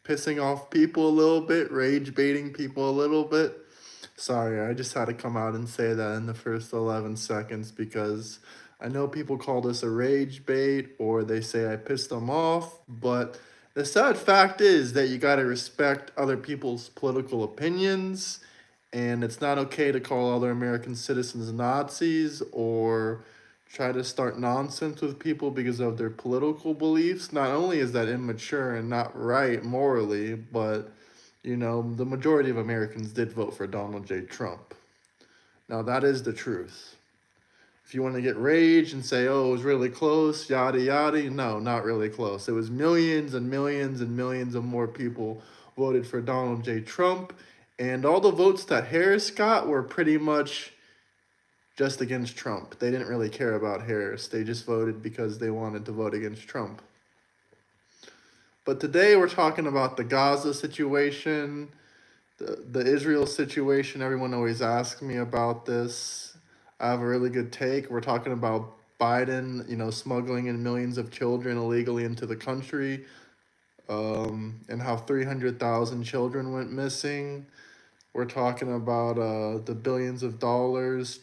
pissing off people a little bit, rage baiting people a little bit. Sorry, I just had to come out and say that in the first 11 seconds because I know people call this a rage bait or they say I pissed them off, but the sad fact is that you got to respect other people's political opinions, and it's not okay to call other American citizens Nazis or try to start nonsense with people because of their political beliefs. Not only is that immature and not right morally, but the majority of Americans did vote for Donald J. Trump. Now, that is the truth. If you want to get rage and say, oh, it was really close, yada, yada, no, not really close. It was millions and millions and millions of more people voted for Donald J. Trump. And all the votes that Harris got were pretty much just against Trump. They didn't really care about Harris. They just voted because they wanted to vote against Trump. But today we're talking about the Gaza situation, the Israel situation. Everyone always asks me about this. I have a really good take. We're talking about Biden, smuggling in millions of children illegally into the country, and how 300,000 children went missing. We're talking about the billions of dollars,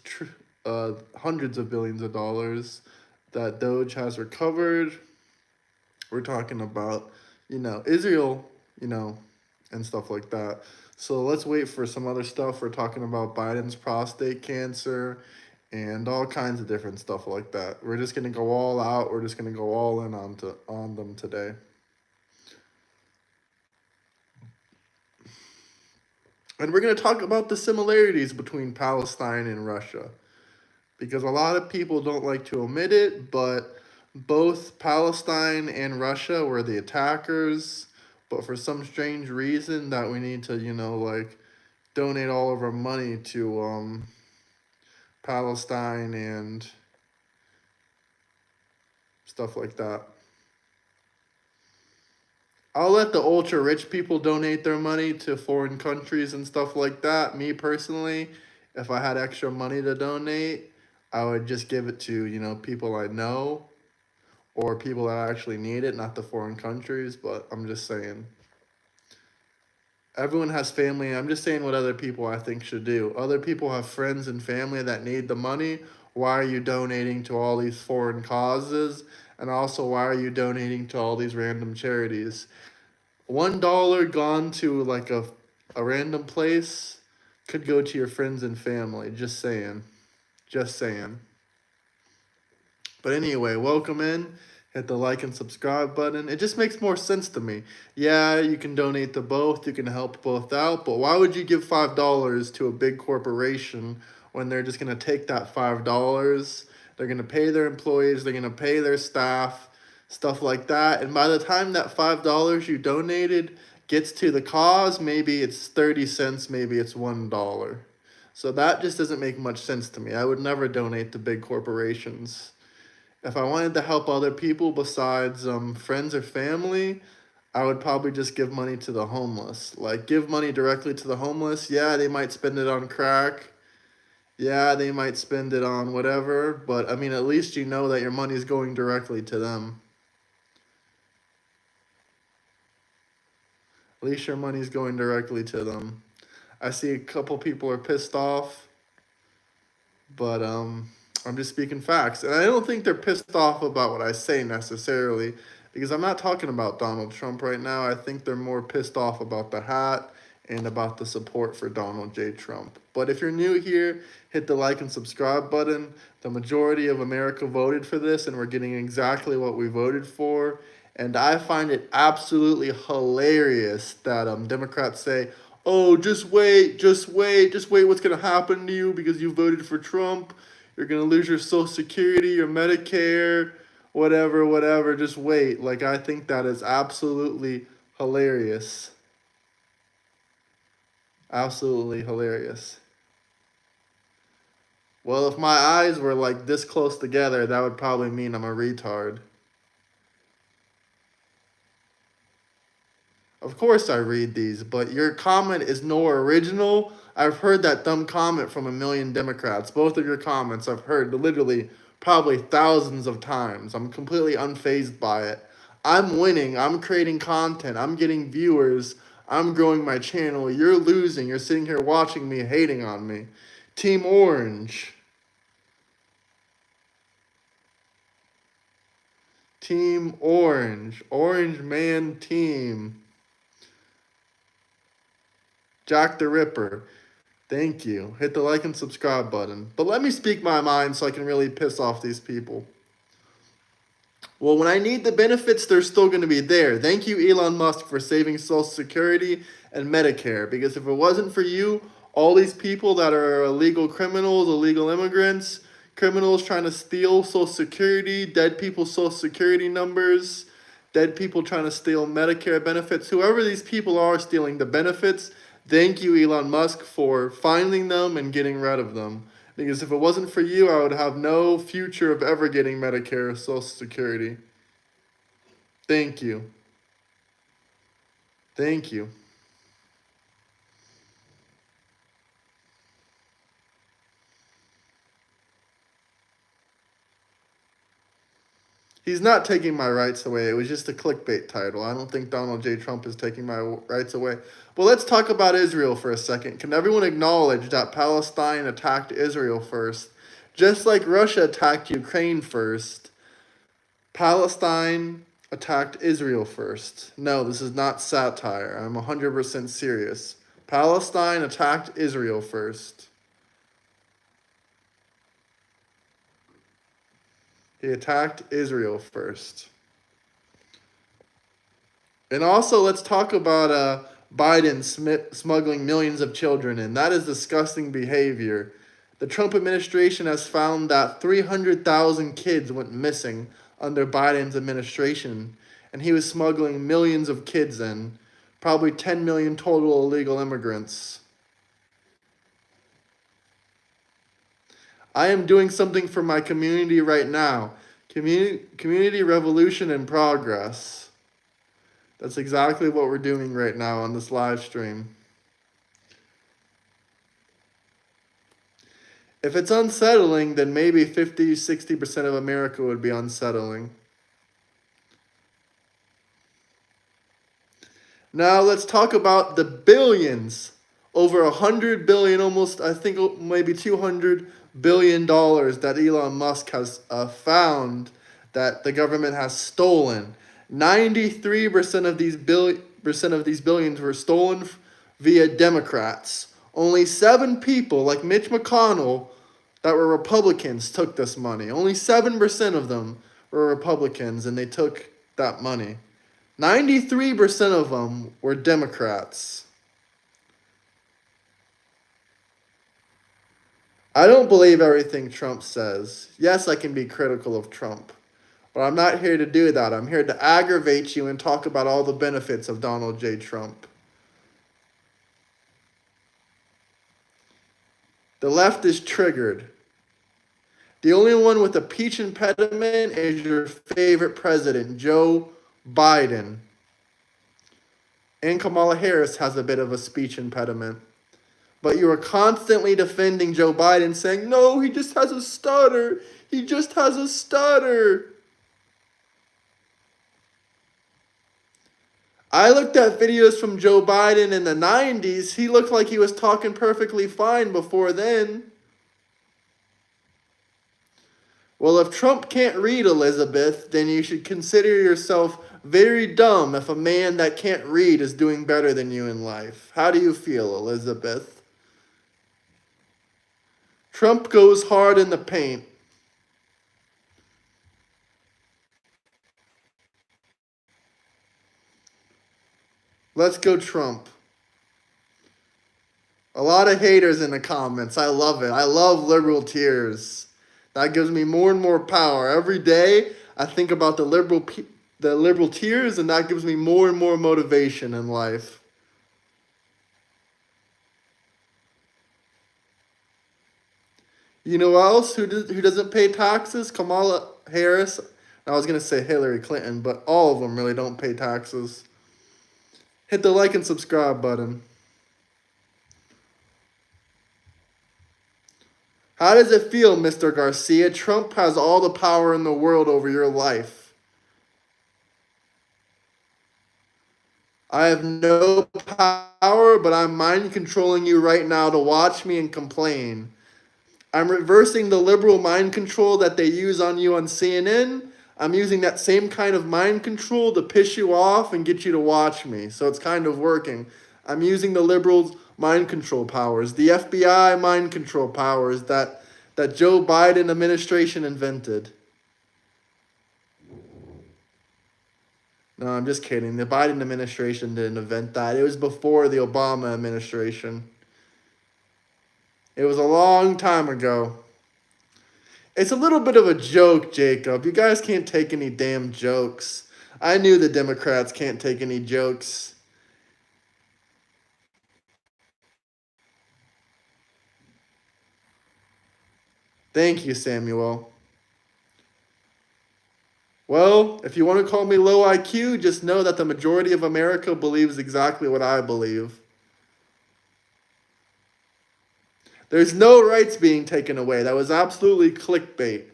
hundreds of billions of dollars that Doge has recovered. We're talking about, Israel, and stuff like that. So let's wait for some other stuff. We're talking about Biden's prostate cancer and all kinds of different stuff like that. We're just gonna go all out. We're just gonna go all in on them today. And we're gonna talk about the similarities between Palestine and Russia, because a lot of people don't like to admit it, but both Palestine and Russia were the attackers. But for some strange reason that we need to, donate all of our money to Palestine and stuff like that. I'll let the ultra rich people donate their money to foreign countries and stuff like that. Me personally, if I had extra money to donate, I would just give it to, people I know or people that actually need it, not the foreign countries. But I'm just saying. Everyone has family. I'm just saying what other people I think should do. Other people have friends and family that need the money. Why are you donating to all these foreign causes? And also, why are you donating to all these random charities? $1 gone to like a random place could go to your friends and family. Just saying. Just saying. But anyway, welcome in. Hit the like and subscribe button. It just makes more sense to me. Yeah, you can donate to both. You can help both out. But why would you give $5 to a big corporation when they're just going to take that $5? They're going to pay their employees. They're going to pay their staff, stuff like that. And by the time that $5 you donated gets to the cause, maybe it's 30 cents, maybe it's $1. So that just doesn't make much sense to me. I would never donate to big corporations. If I wanted to help other people besides friends or family, I would probably just give money to the homeless. Like, give money directly to the homeless. Yeah, they might spend it on crack. Yeah, they might spend it on whatever. But, I mean, at least you know that your money is going directly to them. At least your money's going directly to them. I see a couple people are pissed off, but I'm just speaking facts. And I don't think they're pissed off about what I say necessarily, because I'm not talking about Donald Trump right now. I think they're more pissed off about the hat and about the support for Donald J. Trump. But if you're new here, hit the like and subscribe button. The majority of America voted for this, and we're getting exactly what we voted for. And I find it absolutely hilarious that Democrats say, oh, just wait, just wait, just wait what's going to happen to you because you voted for Trump. You're going to lose your Social Security, your Medicare, whatever, whatever. Just wait. Like, I think that is absolutely hilarious. Absolutely hilarious. Well, if my eyes were like this close together, that would probably mean I'm a retard. Of course I read these, but your comment is no original. I've heard that dumb comment from a million Democrats. Both of your comments I've heard literally probably thousands of times. I'm completely unfazed by it. I'm winning. I'm creating content. I'm getting viewers. I'm growing my channel. You're losing. You're sitting here watching me, hating on me. Team Orange. Team Orange. Orange Man Team. Jack the Ripper. Thank you. Hit the like and subscribe button. But let me speak my mind so I can really piss off these people. Well, when I need the benefits, they're still going to be there. Thank you, Elon Musk, for saving Social Security and Medicare. Because if it wasn't for you, all these people that are illegal criminals, illegal immigrants, criminals trying to steal Social Security, dead people's Social Security numbers, dead people trying to steal Medicare benefits, whoever these people are stealing the benefits, thank you, Elon Musk, for finding them and getting rid of them. Because if it wasn't for you, I would have no future of ever getting Medicare or Social Security. Thank you. Thank you. He's not taking my rights away. It was just a clickbait title. I don't think Donald J. Trump is taking my rights away. Well, let's talk about Israel for a second. Can everyone acknowledge that Palestine attacked Israel first? Just like Russia attacked Ukraine first, Palestine attacked Israel first. No, this is not satire. I'm 100% serious. Palestine attacked Israel first. He attacked Israel first. And also, let's talk about Biden smuggling millions of children in. That is disgusting behavior. The Trump administration has found that 300,000 kids went missing under Biden's administration, and he was smuggling millions of kids in, probably 10 million total illegal immigrants. I am doing something for my community right now. Community revolution in progress. That's exactly what we're doing right now on this live stream. If it's unsettling, then maybe 50-60% of America would be unsettling. Now let's talk about the billions. Over 100 billion, almost, I think maybe 200 billion dollars that Elon Musk has found that the government has stolen. 93% of these billions were stolen via Democrats. Only 7 people, like Mitch McConnell, that were Republicans took this money. Only 7% of them were Republicans, and they took that money. 93% of them were Democrats. I don't believe everything Trump says. Yes, I can be critical of Trump, but I'm not here to do that. I'm here to aggravate you and talk about all the benefits of Donald J. Trump. The left is triggered. The only one with a speech impediment is your favorite president, Joe Biden. And Kamala Harris has a bit of a speech impediment. But you are constantly defending Joe Biden, saying, no, he just has a stutter. He just has a stutter. I looked at videos from Joe Biden in the 90s. He looked like he was talking perfectly fine before then. Well, if Trump can't read, Elizabeth, then you should consider yourself very dumb if a man that can't read is doing better than you in life. How do you feel, Elizabeth? Trump goes hard in the paint. Let's go Trump. A lot of haters in the comments. I love it. I love liberal tears. That gives me more and more power. Every day I think about the liberal tears, and that gives me more and more motivation in life. You know else who doesn't pay taxes? Kamala Harris. I was going to say Hillary Clinton, but all of them really don't pay taxes. Hit the like and subscribe button. How does it feel, Mr. Garcia? Trump has all the power in the world over your life. I have no power, but I'm mind controlling you right now to watch me and complain. I'm reversing the liberal mind control that they use on you on CNN. I'm using that same kind of mind control to piss you off and get you to watch me. So it's kind of working. I'm using the liberals' mind control powers, the FBI mind control powers that Joe Biden administration invented. No, I'm just kidding. The Biden administration didn't invent that. It was before the Obama administration. It was a long time ago. It's a little bit of a joke, Jacob. You guys can't take any damn jokes. I knew the Democrats can't take any jokes. Thank you, Samuel. Well, if you want to call me low IQ, just know that the majority of America believes exactly what I believe. There's no rights being taken away. That was absolutely clickbait.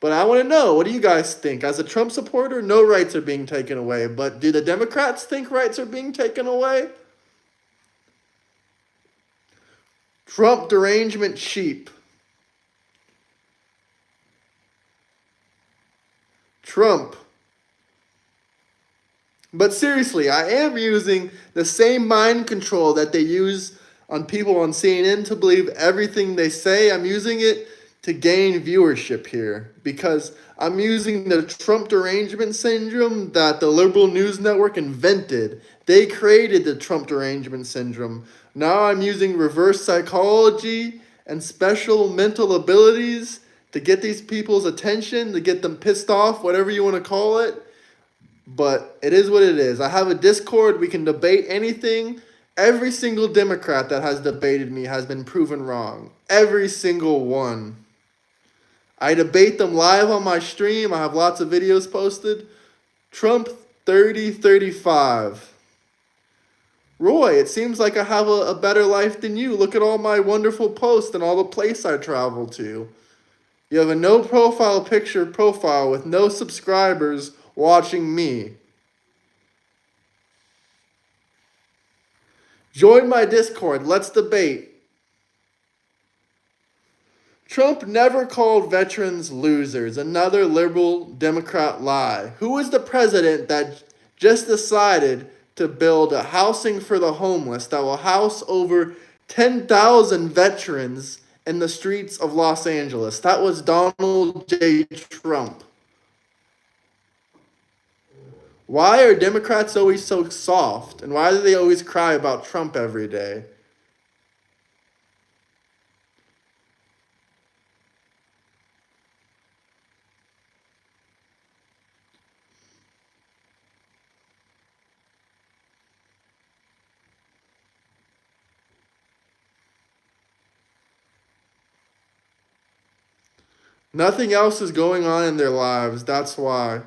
But I want to know, what do you guys think? As a Trump supporter, no rights are being taken away. But do the Democrats think rights are being taken away? Trump derangement sheep. Trump. But seriously, I am using the same mind control that they use on people on CNN to believe everything they say. I'm using it to gain viewership here because I'm using the Trump derangement syndrome that the liberal news network invented. They created the Trump derangement syndrome. Now I'm using reverse psychology and special mental abilities to get these people's attention, to get them pissed off, whatever you want to call it. But it is what it is. I have a Discord. We can debate anything. Every single Democrat that has debated me has been proven wrong. Every single one. I debate them live on my stream. I have lots of videos posted. Trump 3035. Roy, it seems like I have a better life than you. Look at all my wonderful posts and all the places I travel to. You have a no profile picture profile with no subscribers watching me. Join my Discord. Let's debate. Trump never called veterans losers. Another liberal Democrat lie. Who is the president that just decided to build a housing for the homeless that will house over 10,000 veterans in the streets of Los Angeles? That was Donald J. Trump. Why are Democrats always so soft? And why do they always cry about Trump every day? Nothing else is going on in their lives. That's why.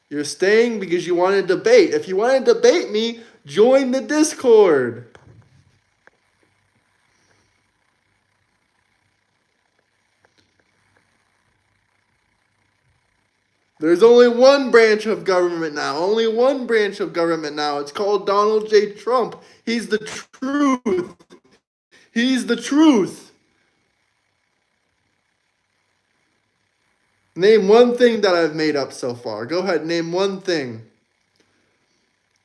You're staying because you want to debate. If you want to debate me, join the Discord. There's only one branch of government now. Only one branch of government now. It's called Donald J. Trump. He's the truth. He's the truth. Name one thing that I've made up so far. Go ahead, name one thing.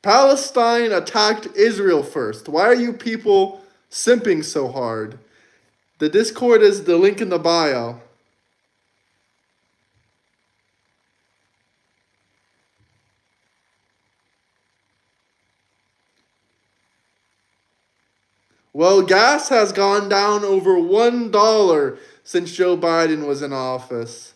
Palestine attacked Israel first. Why are you people simping so hard? The Discord is the link in the bio. Well, gas has gone down over $1 since Joe Biden was in office.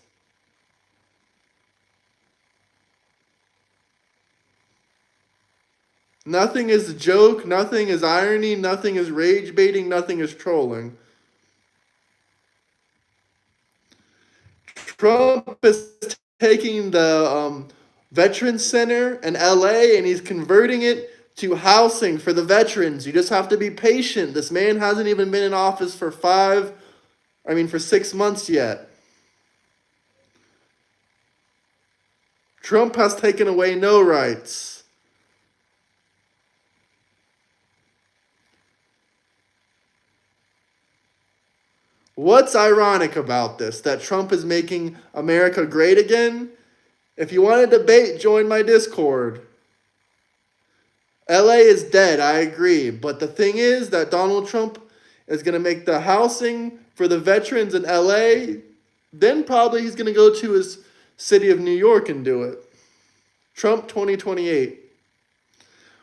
Nothing is a joke, nothing is irony, nothing is rage baiting, nothing is trolling. Trump is taking the Veterans Center in LA and he's converting it to housing for the veterans. You just have to be patient. This man hasn't even been in office for 6 months yet. Trump has taken away no rights. What's ironic about this? That Trump is making America great again? If you want to debate, join my Discord. LA is dead, I agree. But the thing is that Donald Trump is going to make the housing for the veterans in LA. Then probably he's going to go to his city of New York and do it. Trump 2028.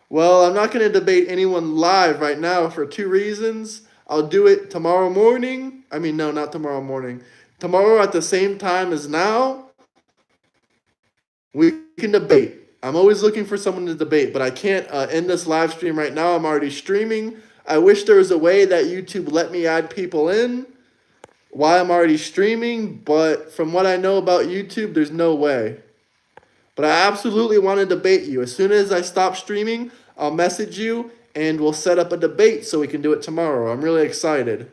Well, I'm not going to debate anyone live right now for two reasons. I'll do it tomorrow morning. I mean, no, not tomorrow morning. Tomorrow at the same time as now, we can debate. I'm always looking for someone to debate, but I can't end this live stream right now. I'm already streaming. I wish there was a way that YouTube let me add people in while I'm already streaming, but from what I know about YouTube, there's no way. But I absolutely want to debate you. As soon as I stop streaming, I'll message you and we'll set up a debate so we can do it tomorrow. I'm really excited.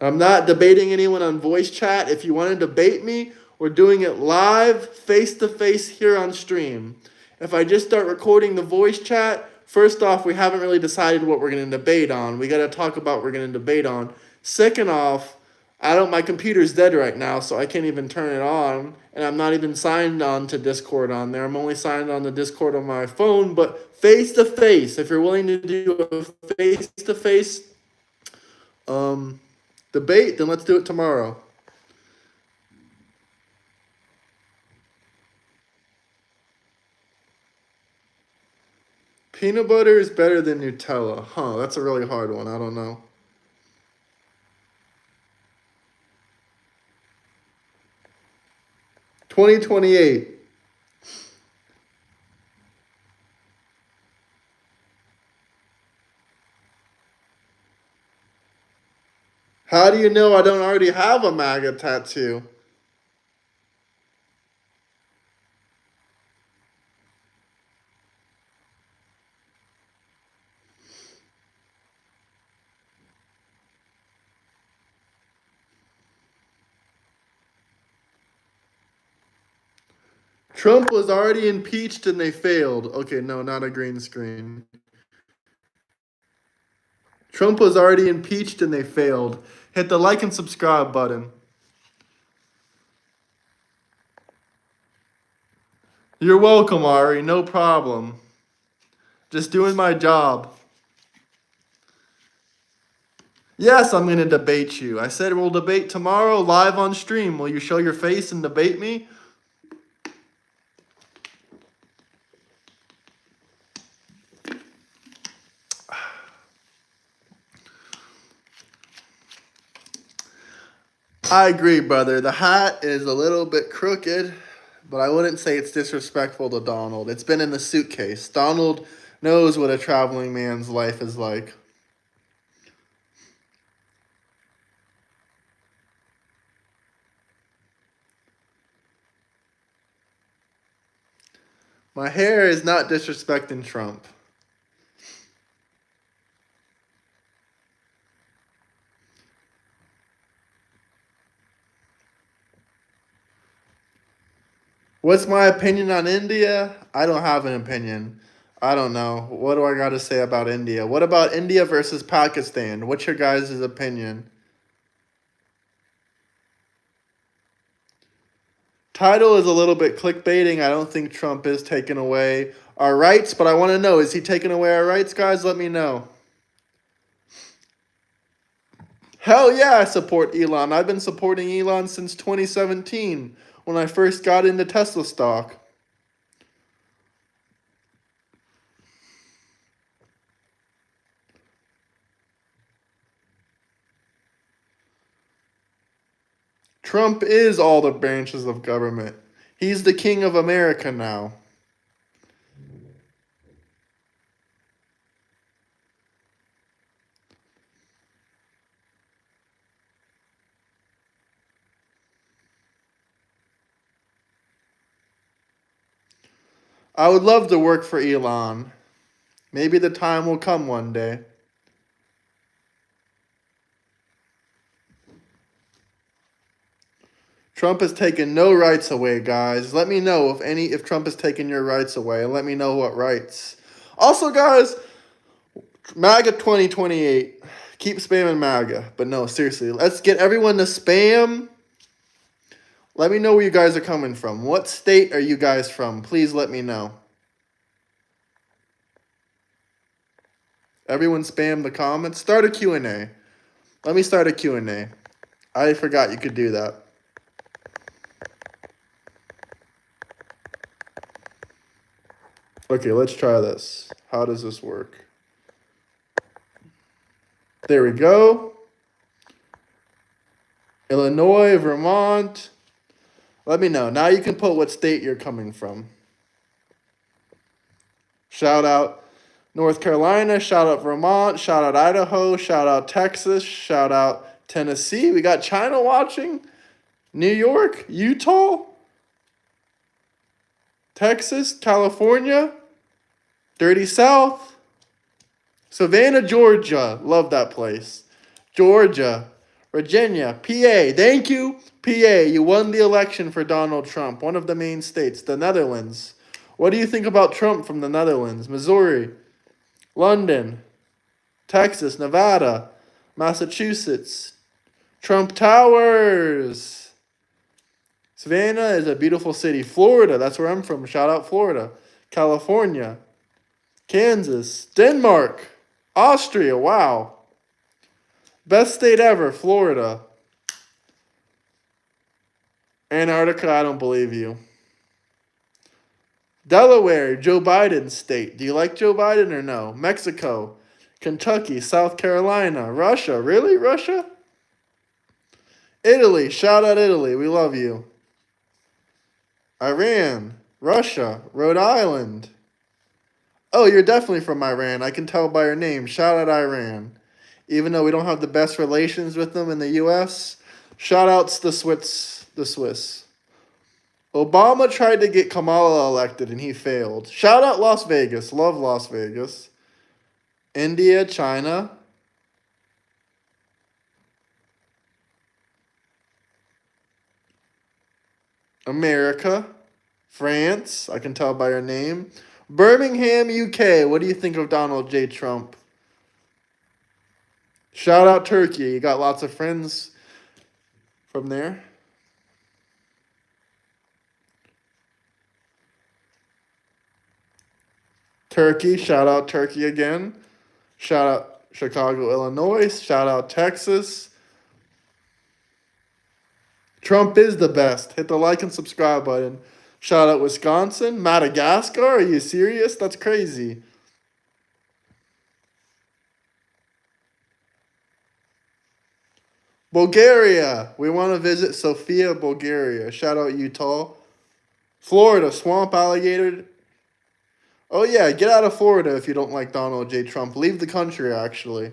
I'm not debating anyone on voice chat. If you want to debate me, we're doing it live, face to face here on stream. If I just start recording the voice chat, first off, we haven't really decided what we're going to debate on. We got to talk about what we're going to debate on. Second off, my computer's dead right now, so I can't even turn it on, and I'm not even signed on to Discord on there. I'm only signed on to Discord on my phone, but face to face, if you're willing to do a face to face debate, then let's do it tomorrow. Peanut butter is better than Nutella. Huh, that's a really hard one. I don't know. $20.28. How do you know I don't already have a MAGA tattoo? Trump was already impeached and they failed. Okay, no, not a green screen. Trump was already impeached and they failed. Hit the like and subscribe button. You're welcome, Ari. No problem. Just doing my job. Yes, I'm going to debate you. I said we'll debate tomorrow live on stream. Will you show your face and debate me? I agree, brother. The hat is a little bit crooked, but I wouldn't say it's disrespectful to Donald. It's been in the suitcase. Donald knows what a traveling man's life is like. My hair is not disrespecting Trump. What's my opinion on India? I don't have an opinion. I don't know. What do I got to say about India? What about India versus Pakistan? What's your guys' opinion? Title is a little bit clickbaiting. I don't think Trump is taking away our rights, but I want to know, is he taking away our rights, guys? Let me know. Hell yeah, I support Elon. I've been supporting Elon since 2017 when I first got into Tesla stock. Trump is all the branches of government. He's the king of America now. I would love to work for Elon. Maybe the time will come one day. Trump has taken no rights away, guys. Let me know if Trump has taken your rights away, and let me know what rights. Also, guys, MAGA 2028. Keep spamming MAGA. But no, seriously, let's get everyone to spam. Let me know where you guys are coming from. What state are you guys from? Please let me know. Everyone spam the comments. Start a Q&A. Let me start a Q&A. I forgot you could do that. Okay, let's try this. How does this work? There we go. Illinois, Vermont. Let me know. Now you can put what state you're coming from. Shout out North Carolina. Shout out Vermont. Shout out Idaho. Shout out Texas. Shout out Tennessee. We got China watching. New York, Utah, Texas, California, Dirty South, Savannah, Georgia. Love that place. Georgia, Virginia, PA. Thank you, PA. You won the election for Donald Trump, one of the main states. The Netherlands. What do you think about Trump from the Netherlands? Missouri, London, Texas, Nevada, Massachusetts. Trump Towers. Savannah is a beautiful city. Florida, that's where I'm from. Shout out Florida. California, Kansas, Denmark, Austria. Wow. Best state ever, Florida. Antarctica, I don't believe you. Delaware, Joe Biden's state. Do you like Joe Biden or no? Mexico, Kentucky, South Carolina, Russia. Really, Russia? Italy, shout out Italy. We love you. Iran, Russia, Rhode Island. Oh, you're definitely from Iran. I can tell by your name. Shout out Iran. Even though we don't have the best relations with them in the U.S., shout outs the Swiss. Obama tried to get Kamala elected and he failed. Shout out Las Vegas. Love Las Vegas. India, China. America. France. I can tell by your name. Birmingham, UK. What do you think of Donald J. Trump? Shout out Turkey. You got lots of friends from there. Turkey. Shout out Turkey again. Shout out Chicago, Illinois. Shout out Texas. Trump is the best. Hit the like and subscribe button. Shout out Wisconsin. Madagascar. Are you serious? That's crazy. Bulgaria. We want to visit Sofia, Bulgaria. Shout out Utah. Florida. Swamp alligator. Oh, yeah. Get out of Florida if you don't like Donald J. Trump. Leave the country, actually.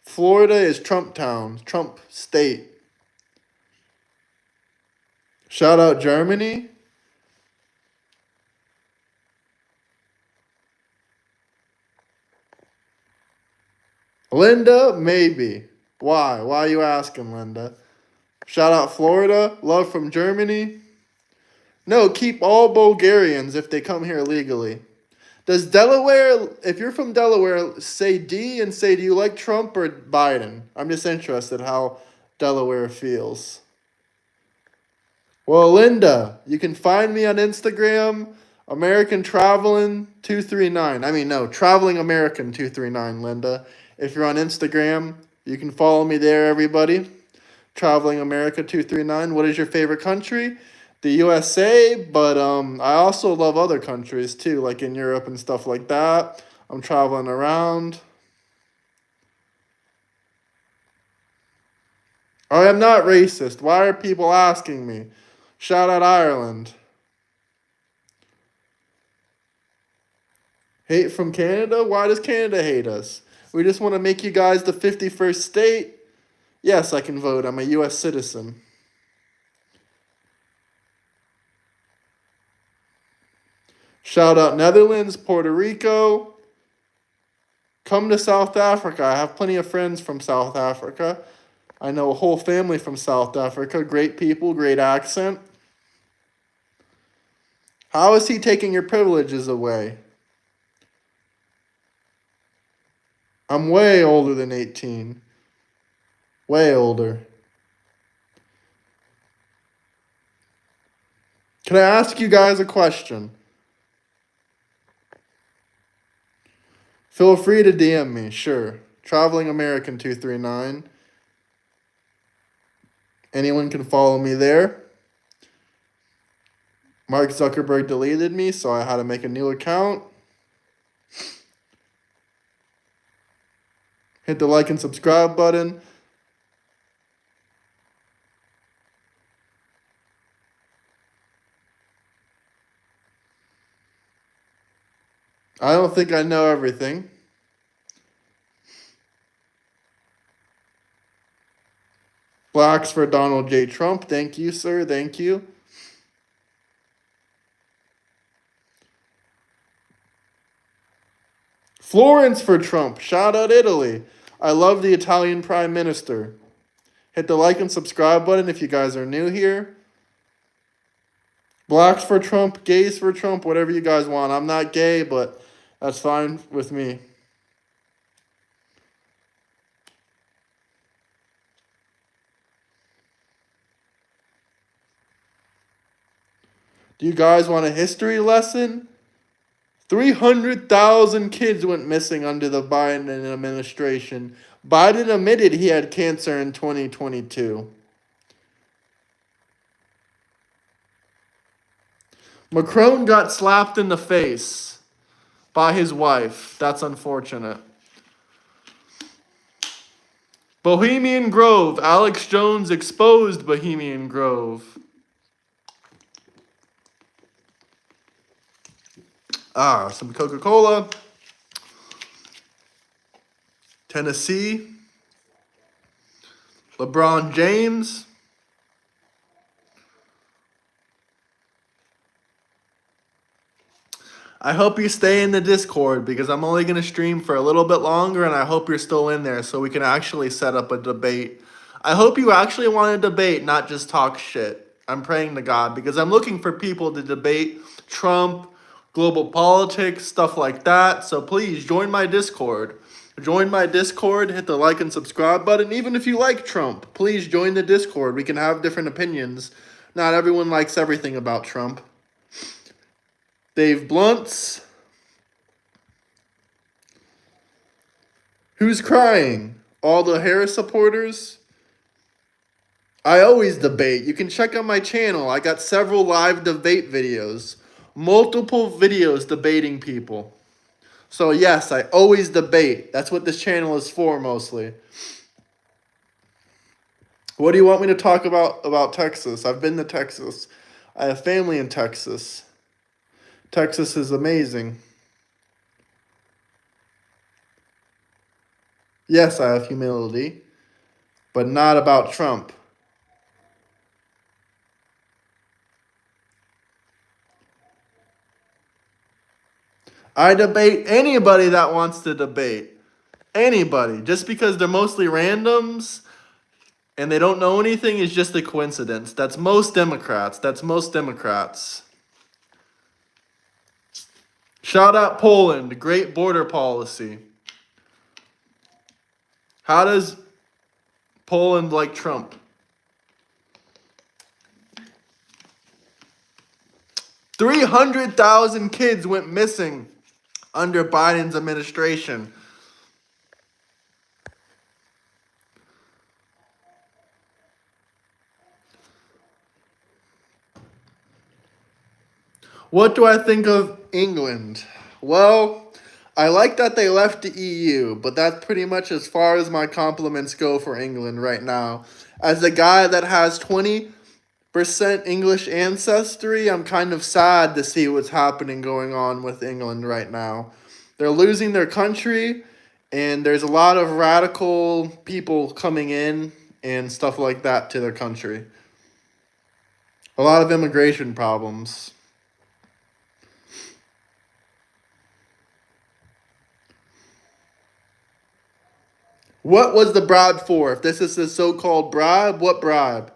Florida is Trump town. Trump state. Shout out Germany. Linda, maybe. Why? Why are you asking, Linda? Shout out Florida. Love from Germany. No, keep all Bulgarians if they come here legally. Does Delaware, if you're from Delaware, say D and say, do you like Trump or Biden? I'm just interested how Delaware feels. Well, Linda, you can find me on Instagram, American Traveling 239. I mean, no, Traveling American 239, Linda. If you're on Instagram, you can follow me there, everybody. Traveling America 239. What is your favorite country? The USA, but I also love other countries too, like in Europe and stuff like that. I'm traveling around. I am not racist. Why are people asking me? Shout out Ireland. Hate from Canada? Why does Canada hate us? We just want to make you guys the 51st state. Yes, I can vote. I'm a U.S. citizen. Shout out Netherlands, Puerto Rico. Come to South Africa. I have plenty of friends from South Africa. I know a whole family from South Africa. Great people, great accent. How is he taking your privileges away? I'm way older than 18. Way older. Can I ask you guys a question? Feel free to DM me, sure. Traveling American 239. Anyone can follow me there. Mark Zuckerberg deleted me, so I had to make a new account. Hit the like and subscribe button. I don't think I know everything. Blacks for Donald J. Trump. Thank you, sir. Thank you. Florence for Trump. Shout out Italy. I love the Italian Prime Minister. Hit the like and subscribe button if you guys are new here. Blacks for Trump, gays for Trump, whatever you guys want. I'm not gay, but that's fine with me. Do you guys want a history lesson? 300,000 kids went missing under the Biden administration. Biden admitted he had cancer in 2022. Macron got slapped in the face by his wife. That's unfortunate. Bohemian Grove. Alex Jones exposed Bohemian Grove. Some Coca-Cola. Tennessee. LeBron James. I hope you stay in the Discord because I'm only going to stream for a little bit longer, and I hope you're still in there so we can actually set up a debate. I hope you actually want to debate, not just talk shit. I'm praying to God because I'm looking for people to debate Trump, global politics, stuff like that. So please join my Discord. Join my Discord, hit the like and subscribe button. Even if you like Trump, please join the Discord. We can have different opinions. Not everyone likes everything about Trump. Dave Blunt's. Who's crying? All the Harris supporters? I always debate. You can check out my channel. I got several live debate videos. Multiple videos debating people. So yes, I always debate. That's what this channel is for mostly. What do you want me to talk about Texas? I've been to Texas. I have family in Texas. Texas is amazing. Yes, I have humility, but not about Trump. I debate anybody that wants to debate. Anybody. Just because they're mostly randoms and they don't know anything is just a coincidence. That's most Democrats. Shout out Poland. Great border policy. How does Poland like Trump? 300,000 kids went missing under Biden's administration. What do I think of England? Well, I like that they left the EU, but that's pretty much as far as my compliments go for England right now. As a guy that has 20% English ancestry, I'm kind of sad to see what's happening going on with England right now. They're losing their country, and there's a lot of radical people coming in and stuff like that to their country. A lot of immigration problems. What was the bribe for? If this is a so-called bribe, what bribe?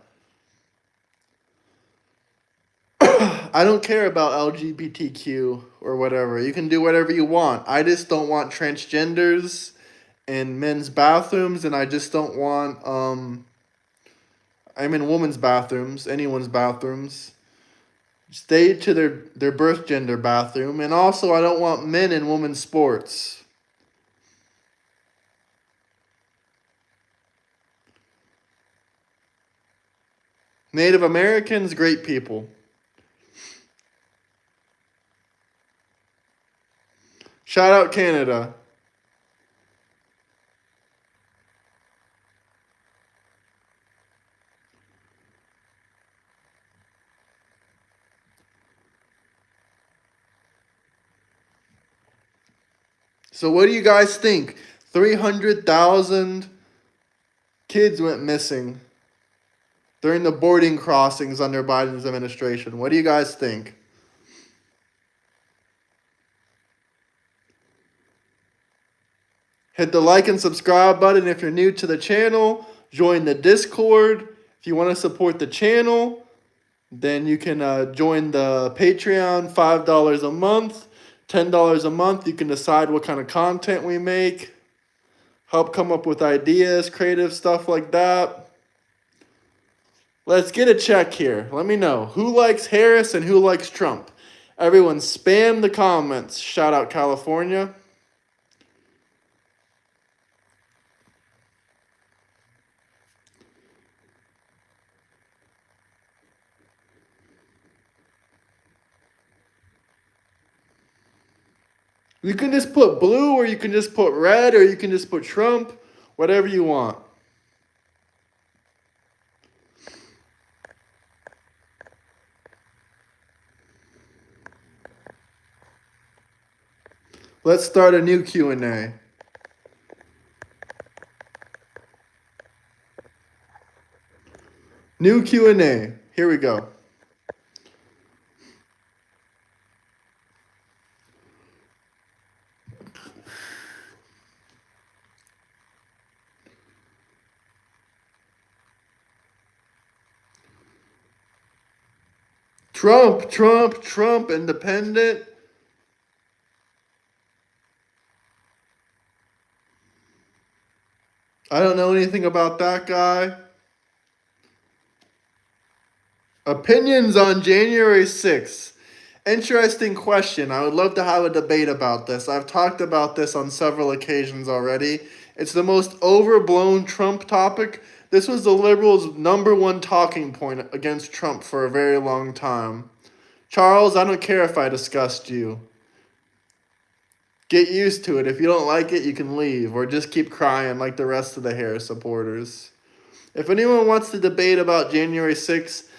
I don't care about LGBTQ or whatever. You can do whatever you want. I just don't want transgenders in men's bathrooms, and I just don't want I'm in women's bathrooms, anyone's bathrooms. Stay to their birth gender bathroom, and also I don't want men in women's sports. Native Americans, great people. Shout out Canada. So what do you guys think? 300,000 kids went missing during the boarding crossings under Biden's administration. What do you guys think? Hit the like and subscribe button if you're new to the channel. Join the Discord. If you want to support the channel, then you can join the Patreon, $5 a month, $10 a month. You can decide what kind of content we make. Help come up with ideas, creative stuff like that. Let's get a check here. Let me know. Who likes Harris and who likes Trump? Everyone spam the comments. Shout out California. You can just put blue, or you can just put red, or you can just put Trump, whatever you want. Let's start a new Q&A. New Q&A. Here we go. Trump, Trump, Trump, independent. I don't know anything about that guy. Opinions on January 6th. Interesting question. I would love to have a debate about this. I've talked about this on several occasions already. It's the most overblown Trump topic. This was the liberals' #1 talking point against Trump for a very long time. Charles, I don't care if I disgust you. Get used to it. If you don't like it, you can leave or just keep crying like the rest of the Harris supporters. If anyone wants to debate about January 6th,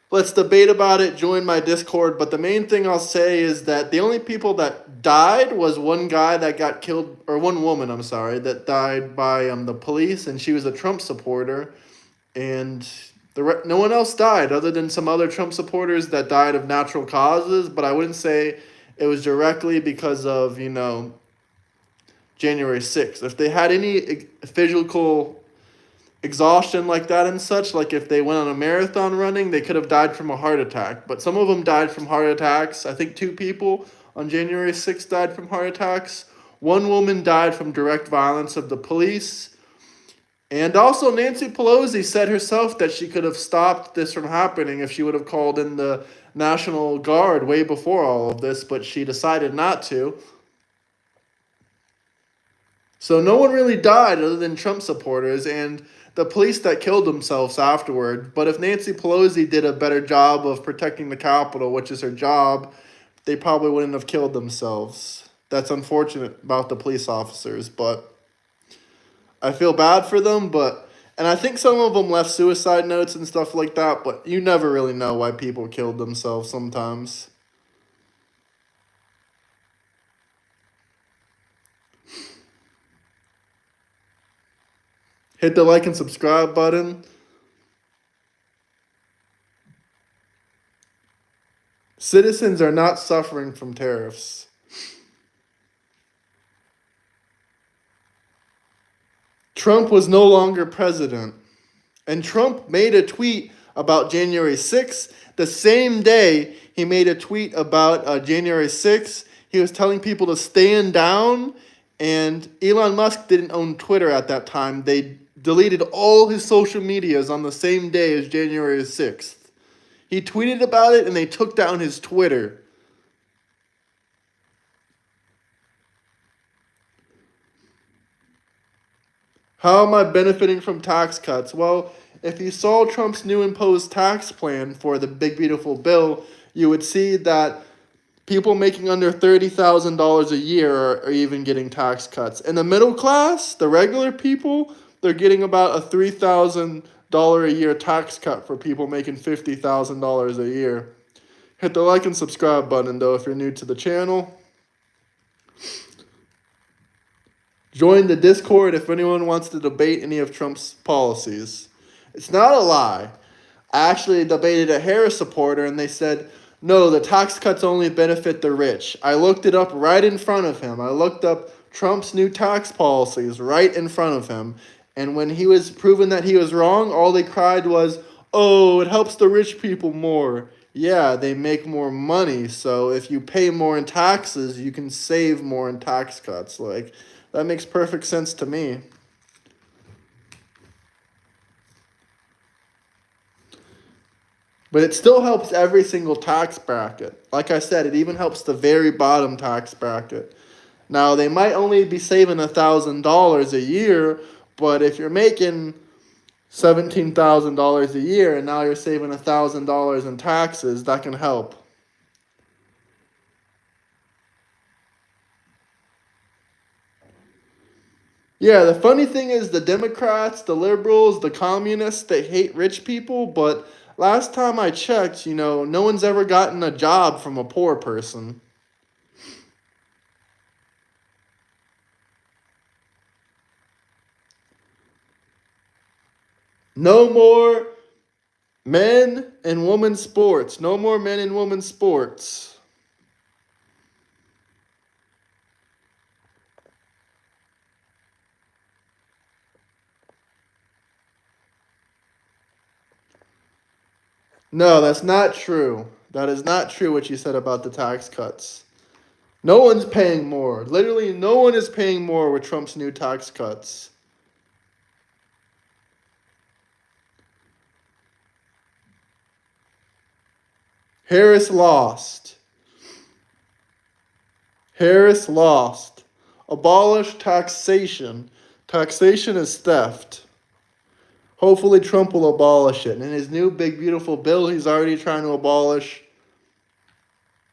let's debate about it. Join my Discord. But the main thing I'll say is that the only people that died was one guy that got killed, or one woman, I'm sorry, that died by the police, and she was a Trump supporter. And no one else died other than some other Trump supporters that died of natural causes. But I wouldn't say it was directly because of, January 6th. If they had any physical exhaustion like that and such, like if they went on a marathon running, they could have died from a heart attack. But some of them died from heart attacks. I think 2 people on January 6th died from heart attacks. One woman died from direct violence of the police. And also Nancy Pelosi said herself that she could have stopped this from happening if she would have called in the National Guard way before all of this, but she decided not to. So no one really died other than Trump supporters and the police that killed themselves afterward. But if Nancy Pelosi did a better job of protecting the Capitol, which is her job, they probably wouldn't have killed themselves. That's unfortunate about the police officers, but I feel bad for them, and I think some of them left suicide notes and stuff like that, but you never really know why people killed themselves sometimes. Hit the like and subscribe button. Citizens are not suffering from tariffs. Trump was no longer president. And Trump made a tweet about January 6th. The same day he made a tweet about January 6th, he was telling people to stand down. And Elon Musk didn't own Twitter at that time. They deleted all his social medias on the same day as January 6th. He tweeted about it and they took down his Twitter. How am I benefiting from tax cuts? Well, if you saw Trump's new imposed tax plan for the big beautiful bill, you would see that people making under $30,000 a year are even getting tax cuts. And the middle class, the regular people, they're getting about a $3,000 a year tax cut for people making $50,000 a year. Hit the like and subscribe button though if you're new to the channel. Join the Discord if anyone wants to debate any of Trump's policies. It's not a lie. I actually debated a Harris supporter and they said, no, the tax cuts only benefit the rich. I looked it up right in front of him. I looked up Trump's new tax policies right in front of him. And when he was proven that he was wrong, all they cried was, oh, it helps the rich people more. Yeah, they make more money. So if you pay more in taxes, you can save more in tax cuts. Like, that makes perfect sense to me. But it still helps every single tax bracket. Like I said, it even helps the very bottom tax bracket. Now, they might only be saving $1,000 a year, but if you're making $17,000 a year and now you're saving $1,000 in taxes, that can help. Yeah, the funny thing is the Democrats, the liberals, the communists, they hate rich people, but last time I checked, no one's ever gotten a job from a poor person. No more men and women sports. No more men and women sports. No, that's not true. That is not true what you said about the tax cuts. No one's paying more. Literally, no one is paying more with Trump's new tax cuts. Harris lost. Harris lost. Abolish taxation. Taxation is theft. Hopefully Trump will abolish it. And in his new big beautiful bill, he's already trying to abolish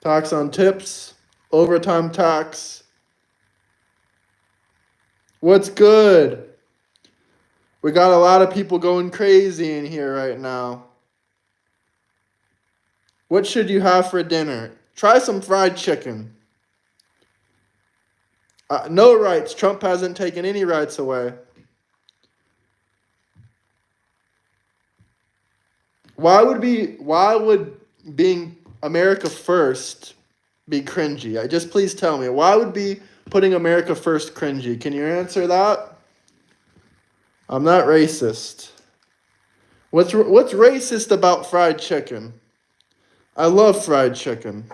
tax on tips, overtime tax. What's good? We got a lot of people going crazy in here right now. What should you have for dinner? Try some fried chicken. No rights. Trump hasn't taken any rights away. Why would being America first be cringy? Just please tell me. Why would be putting America first cringy? Can you answer that? I'm not racist. What's racist about fried chicken? I love fried chicken.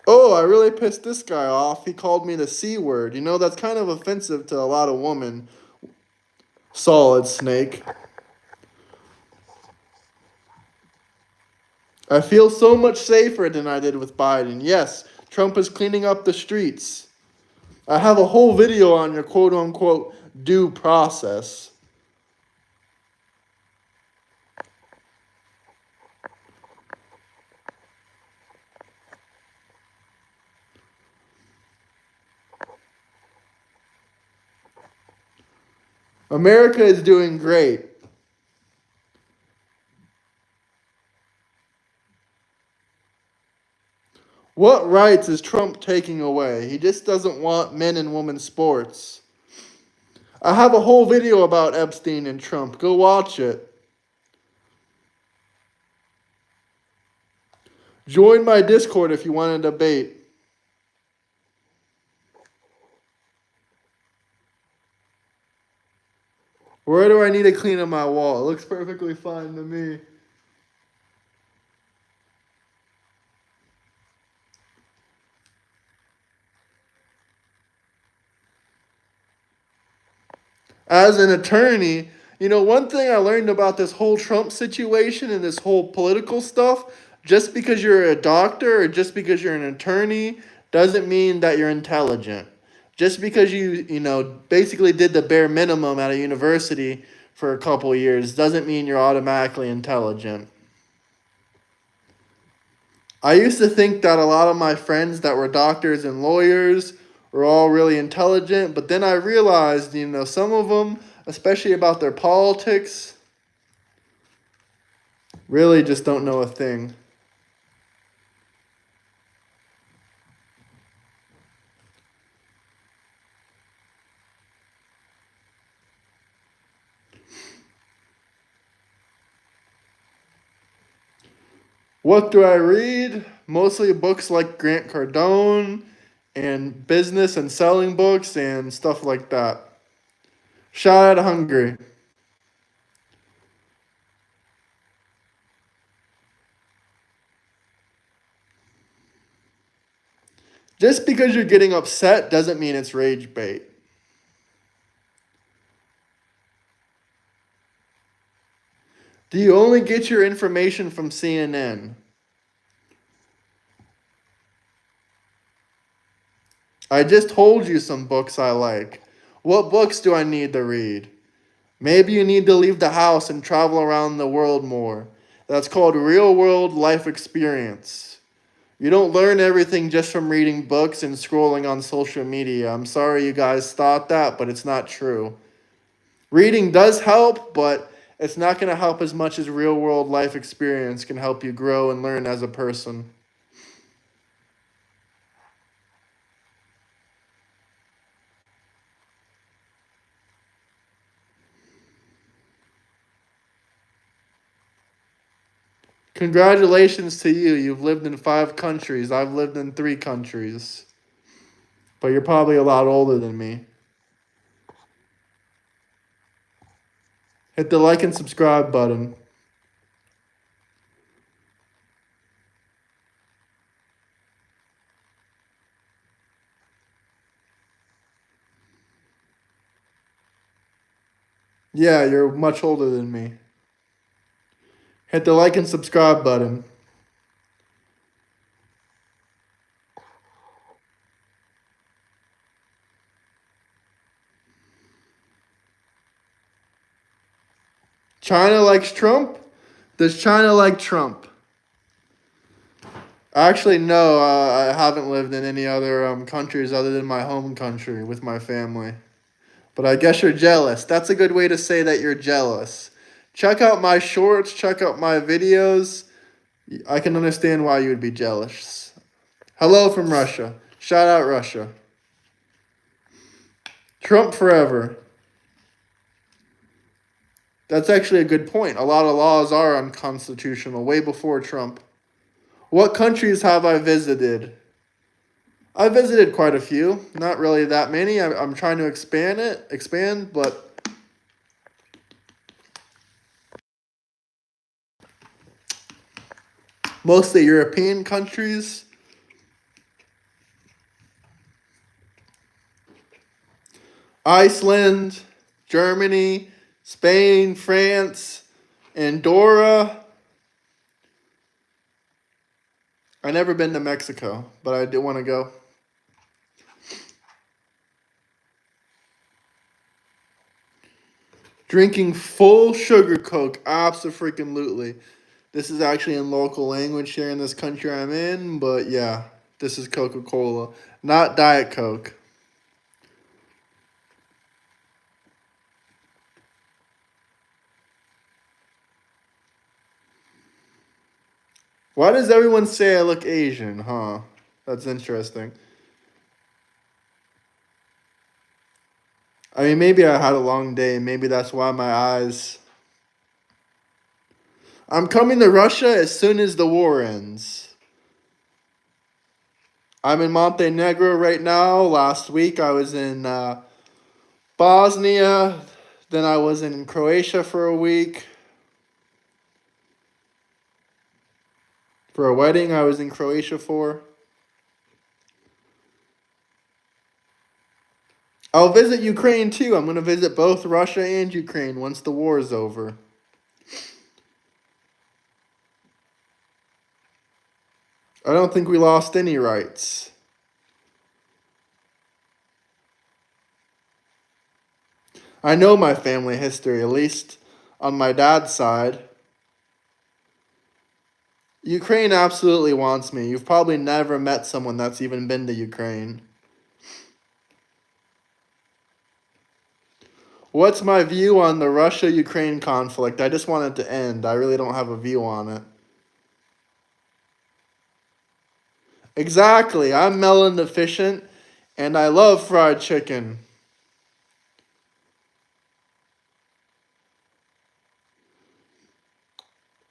Oh, I really pissed this guy off. He called me the C word. That's kind of offensive to a lot of women. Solid snake. I feel so much safer than I did with Biden. Yes, Trump is cleaning up the streets. I have a whole video on your quote-unquote due process. America is doing great. What rights is Trump taking away? He just doesn't want men and women sports. I have a whole video about Epstein and Trump. Go watch it. Join my Discord if you want to debate. Where do I need to clean up my wall? It looks perfectly fine to me. As an attorney, one thing I learned about this whole Trump situation and this whole political stuff, just because you're a doctor or just because you're an attorney doesn't mean that you're intelligent. Just because you basically did the bare minimum at a university for a couple years doesn't mean you're automatically intelligent. I used to think that a lot of my friends that were doctors and lawyers were all really intelligent, but then I realized, some of them, especially about their politics, really just don't know a thing. What do I read? Mostly books like Grant Cardone and business and selling books and stuff like that. Shout out Hungary. Just because you're getting upset doesn't mean it's rage bait. Do you only get your information from CNN? I just told you some books I like. What books do I need to read? Maybe you need to leave the house and travel around the world more. That's called real world life experience. You don't learn everything just from reading books and scrolling on social media. I'm sorry you guys thought that, but it's not true. Reading does help, but it's not going to help as much as real world life experience can help you grow and learn as a person. Congratulations to you. You've lived in 5 countries. I've lived in 3 countries. But you're probably a lot older than me. Hit the like and subscribe button. Yeah, you're much older than me. Hit the like and subscribe button. China likes Trump? Does China like Trump? Actually, no, I haven't lived in any other countries other than my home country with my family. But I guess you're jealous. That's a good way to say that you're jealous. Check out my shorts, check out my videos. I can understand why you would be jealous. Hello from Russia. Shout out Russia. Trump forever. That's actually a good point. A lot of laws are unconstitutional way before Trump. What countries have I visited? I visited quite a few. Not really that many. I'm trying to expand, but mostly European countries. Iceland, Germany, Spain, France, Andorra. I never been to Mexico, but I do want to go. Drinking full sugar Coke, abso-freaking-lutely. This is actually in local language here in this country I'm in, but yeah, this is Coca-Cola, not Diet Coke. Why does everyone say I look Asian, huh? That's interesting. I mean, maybe I had a long day. Maybe that's why my eyes. I'm coming to Russia as soon as the war ends. I'm in Montenegro right now. Last week I was in Bosnia, Then I was in Croatia for a week. For a wedding I was in Croatia for. I'll visit Ukraine too. I'm going to visit both Russia and Ukraine once the war is over. I don't think we lost any rights. I know my family history, at least on my dad's side. Ukraine absolutely wants me. You've probably never met someone that's even been to Ukraine. What's my view on the Russia-Ukraine conflict? I just want it to end. I really don't have a view on it. Exactly. I'm melanin deficient, and I love fried chicken.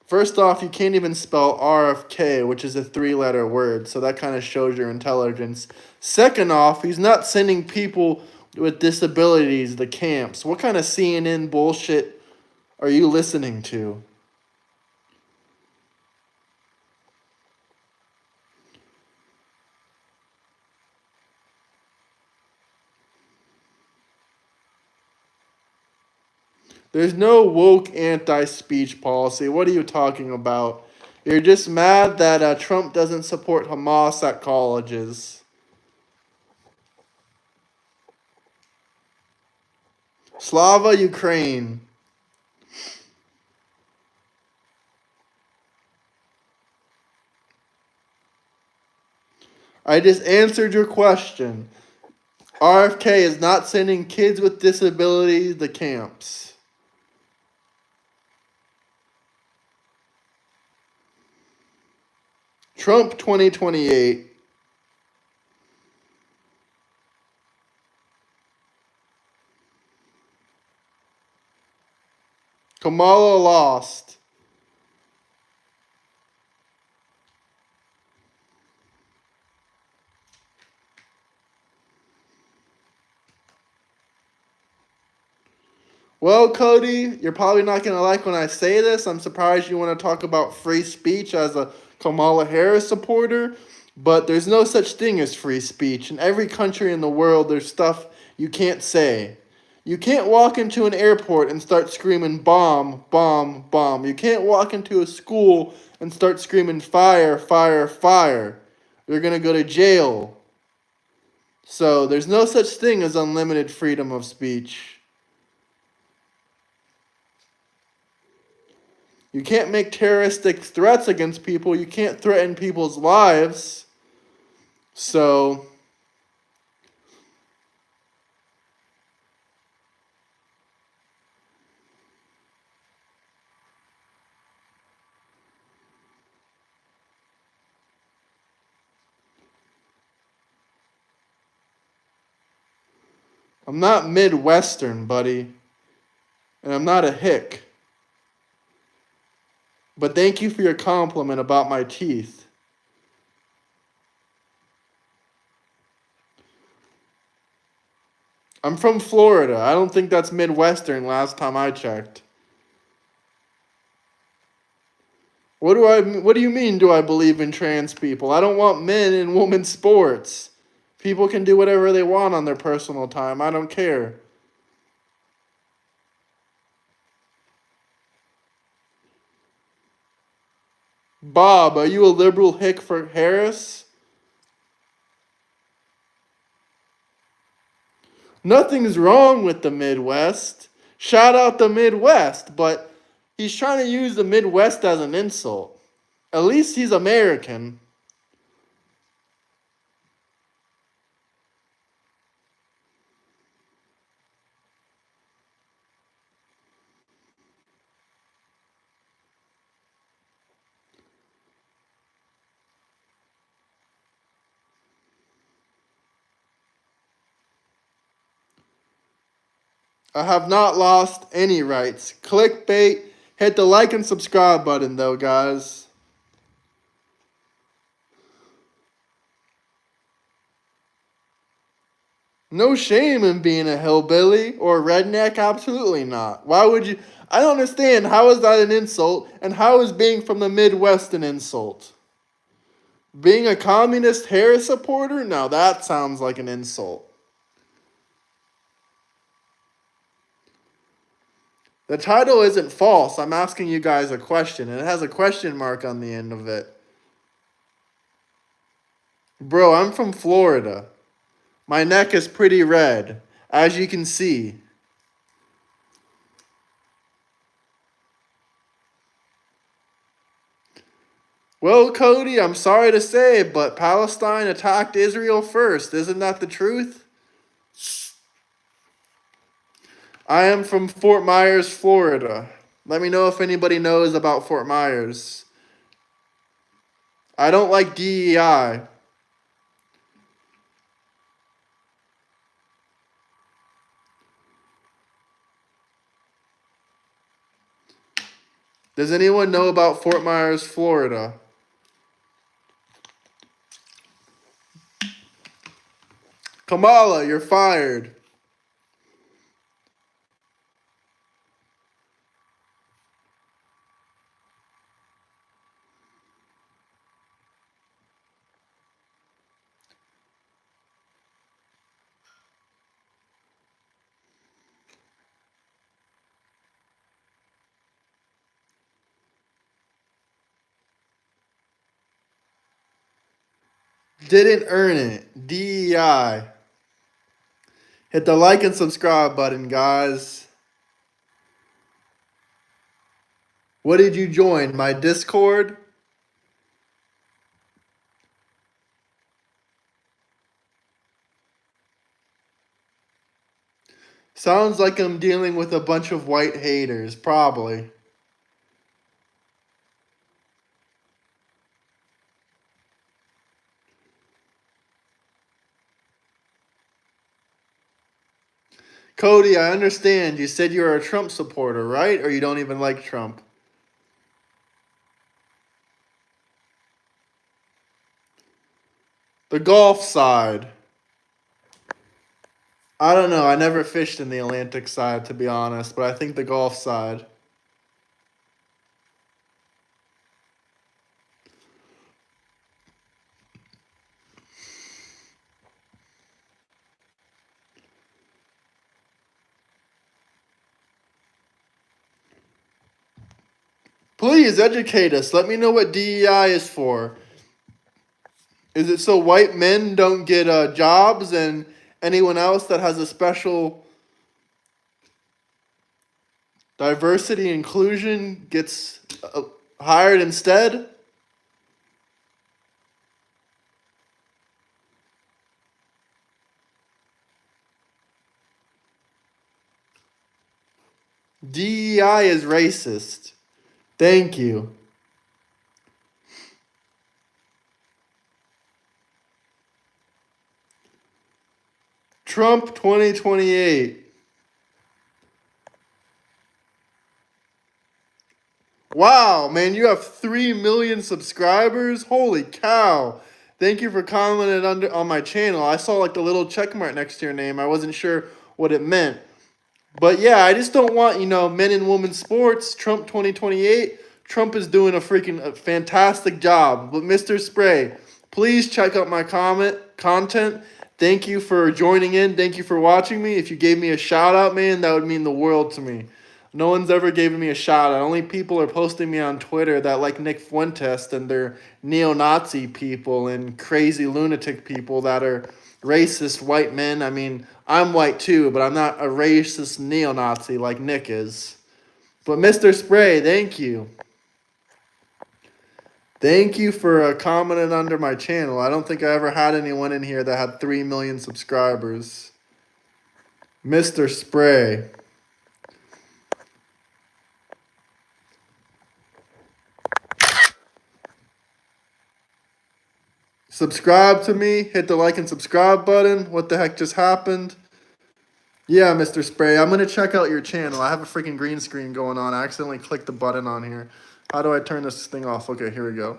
First off, you can't even spell RFK, which is a three-letter word, so that kind of shows your intelligence. Second off, he's not sending people with disabilities to camps. What kind of CNN bullshit are you listening to? There's no woke anti-speech policy. What are you talking about? You're just mad that Trump doesn't support Hamas at colleges. Slava Ukraine. I just answered your question. RFK is not sending kids with disabilities to camps. Trump 2028. Kamala lost. Well, Cody, you're probably not going to like when I say this. I'm surprised you want to talk about free speech as a Kamala Harris supporter, but there's no such thing as free speech. In every country in the world, there's stuff you can't say. You can't walk into an airport and start screaming bomb, bomb, bomb. You can't walk into a school and start screaming fire, fire, fire. You're going to go to jail. So there's no such thing as unlimited freedom of speech. You can't make terroristic threats against people. You can't threaten people's lives. So, I'm not Midwestern, buddy. And I'm not a hick. But thank you for your compliment about my teeth. I'm from Florida. I don't think that's Midwestern last time I checked. What do you mean do I believe in trans people? I don't want men in women's sports. People can do whatever they want on their personal time. I don't care. Bob, are you a liberal hick for Harris? Nothing's wrong with the Midwest. Shout out the Midwest, but he's trying to use the Midwest as an insult. At least he's American. I have not lost any rights. Clickbait. Hit the like and subscribe button, though, guys. No shame in being a hillbilly or a redneck. Absolutely not. Why would you? I don't understand. How is that an insult? And how is being from the Midwest an insult? Being a communist Harris supporter? Now that sounds like an insult. The title isn't false. I'm asking you guys a question, and it has a question mark on the end of it. Bro, I'm from Florida. My neck is pretty red, as you can see. Well, Cody, I'm sorry to say, but Palestine attacked Israel first. Isn't that the truth? I am from Fort Myers, Florida. Let me know if anybody knows about Fort Myers. I don't like DEI. Does anyone know about Fort Myers, Florida? Kamala, you're fired. Didn't earn it. DEI. Hit the like and subscribe button, guys. What did you join? My Discord? Sounds like I'm dealing with a bunch of white haters, probably. Cody, I understand. You said you're a Trump supporter, right? Or you don't even like Trump? The Gulf side. I don't know. I never fished in the Atlantic side, to be honest, but I think the Gulf side. Please educate us. Let me know what DEI is for. Is it so white men don't get jobs and anyone else that has a special diversity inclusion gets hired instead? DEI is racist. Thank you. Trump 2028. Wow, man, you have 3 million subscribers? Holy cow. Thank you for commenting on my channel. I saw like the little check mark next to your name. I wasn't sure what it meant. But yeah, I just don't want, men and women sports. Trump 2028. Trump is doing a freaking fantastic job. But Mr. Spray, please check out my content. Thank you for joining in. Thank you for watching me. If you gave me a shout out, man, that would mean the world to me. No one's ever given me a shout out. Only people are posting me on Twitter that like Nick Fuentes, and they're neo-Nazi people and crazy lunatic people that are racist white men. I mean, I'm white too, but I'm not a racist neo-Nazi like Nick is. But Mr. Spray, thank you. Thank you for commenting under my channel. I don't think I ever had anyone in here that had 3 million subscribers. Mr. Spray. Subscribe to me. Hit the like and subscribe button. What the heck just happened? Yeah, Mr. Spray, I'm going to check out your channel. I have a freaking green screen going on. I accidentally clicked the button on here. How do I turn this thing off? Okay, here we go.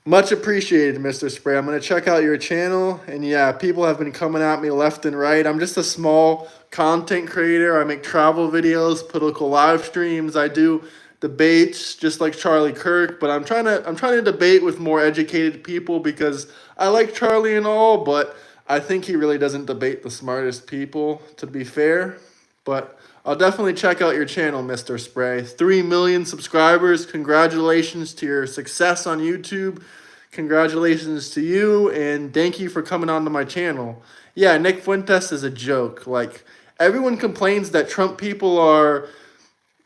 Much appreciated, Mr. Spray. I'm going to check out your channel. And yeah, people have been coming at me left and right. I'm just a small content creator. I make travel videos, political live streams. I do debates just like Charlie Kirk, but I'm trying to debate with more educated people because I like Charlie and all, but I think he really doesn't debate the smartest people, to be fair. But I'll definitely check out your channel, Mr. Spray. 3 million subscribers. Congratulations to your success on YouTube. Congratulations to you, and thank you for coming onto my channel. Yeah, Nick Fuentes is a joke. Like, everyone complains that Trump people are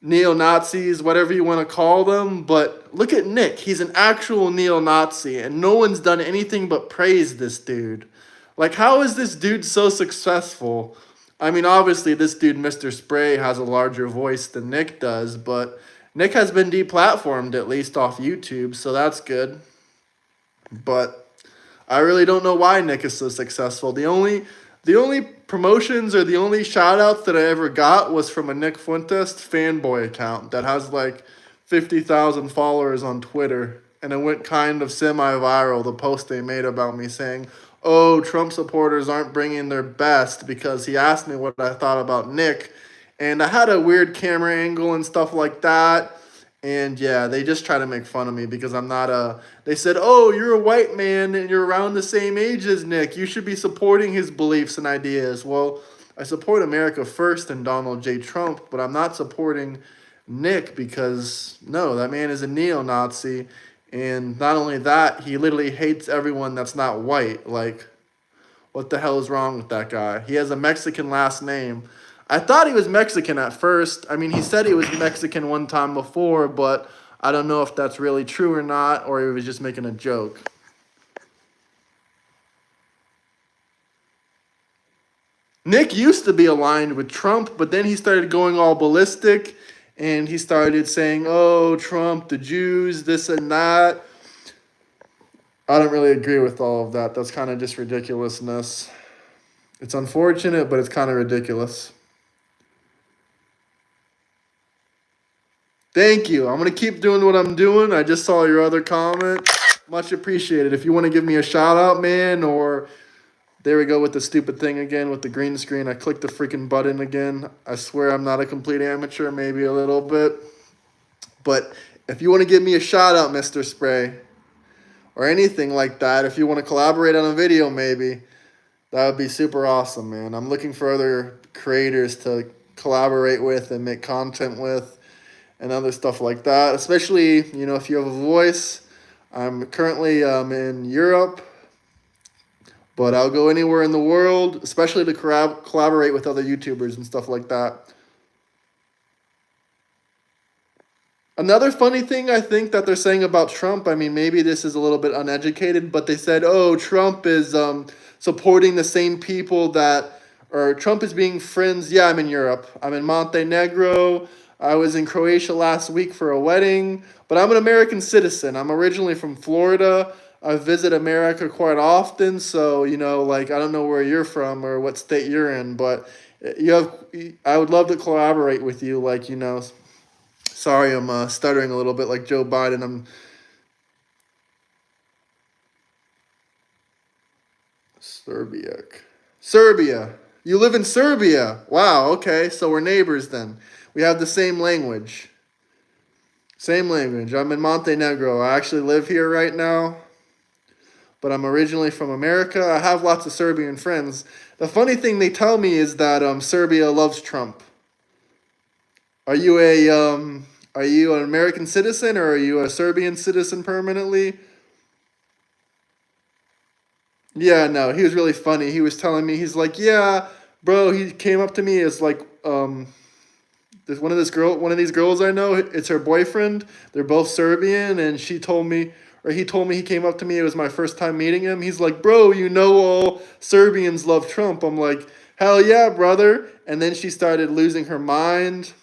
neo-Nazis, whatever you want to call them, but look at Nick. He's an actual neo-Nazi, and no one's done anything but praise this dude. Like, how is this dude so successful? I mean, obviously, this dude, Mr. Spray, has a larger voice than Nick does, but Nick has been deplatformed, at least off YouTube, so that's good. But I really don't know why Nick is so successful. The only promotions or the only shout outs that I ever got was from a Nick Fuentes fanboy account that has like 50,000 followers on Twitter. And it went kind of semi-viral, the post they made about me saying, oh, Trump supporters aren't bringing their best, because he asked me what I thought about Nick. And I had a weird camera angle and stuff like that. And yeah, they just try to make fun of me because I'm not a. They said, oh, you're a white man and you're around the same age as Nick. You should be supporting his beliefs and ideas. Well, I support America first and Donald J. Trump, but I'm not supporting Nick because, no, that man is a neo Nazi. And not only that, he literally hates everyone that's not white. Like, what the hell is wrong with that guy? He has a Mexican last name. I thought he was Mexican at first. I mean, he said he was Mexican one time before, but I don't know if that's really true or not, or he was just making a joke. Nick used to be aligned with Trump, but then he started going all ballistic, and he started saying, oh, Trump, the Jews, this and that. I don't really agree with all of that. That's kind of just ridiculousness. It's unfortunate, but it's kind of ridiculous. Thank you. I'm going to keep doing what I'm doing. I just saw your other comment. Much appreciated. If you want to give me a shout out, man, or there we go with the stupid thing again with the green screen. I clicked the freaking button again. I swear I'm not a complete amateur, maybe a little bit. But if you want to give me a shout out, Mr. Spray, or anything like that, if you want to collaborate on a video maybe, that would be super awesome, man. I'm looking for other creators to collaborate with and make content with and other stuff like that, especially, you know, if you have a voice. I'm currently in Europe, but I'll go anywhere in the world, especially to collaborate with other YouTubers and stuff like that. Another funny thing I think that they're saying about Trump, I mean, maybe this is a little bit uneducated, but they said, oh, Trump is supporting the same people that, or Trump is being friends. Yeah, I'm in Europe. I'm in Montenegro. I was in Croatia last week for a wedding, but I'm an American citizen. I'm originally from Florida. I visit America quite often, so, you know, like, I don't know where you're from or what state you're in, but I would love to collaborate with you, like, you know. Sorry, I'm stuttering a little bit like Joe Biden. Serbia. You live in Serbia. Wow, okay, so we're neighbors then. We have the same language. Same language. I'm in Montenegro. I actually live here right now, but I'm originally from America. I have lots of Serbian friends. The funny thing they tell me is that Serbia loves Trump. Are you an American citizen, or are you a Serbian citizen permanently? Yeah, no, he was really funny. He was telling me, he's like, yeah, bro, he came up to me as like, there's one of these girls I know, it's her boyfriend. They're both Serbian, and she told me, or he told me, he came up to me, it was my first time meeting him. He's like, bro, you know all Serbians love Trump. I'm like, hell yeah, brother. And then she started losing her mind.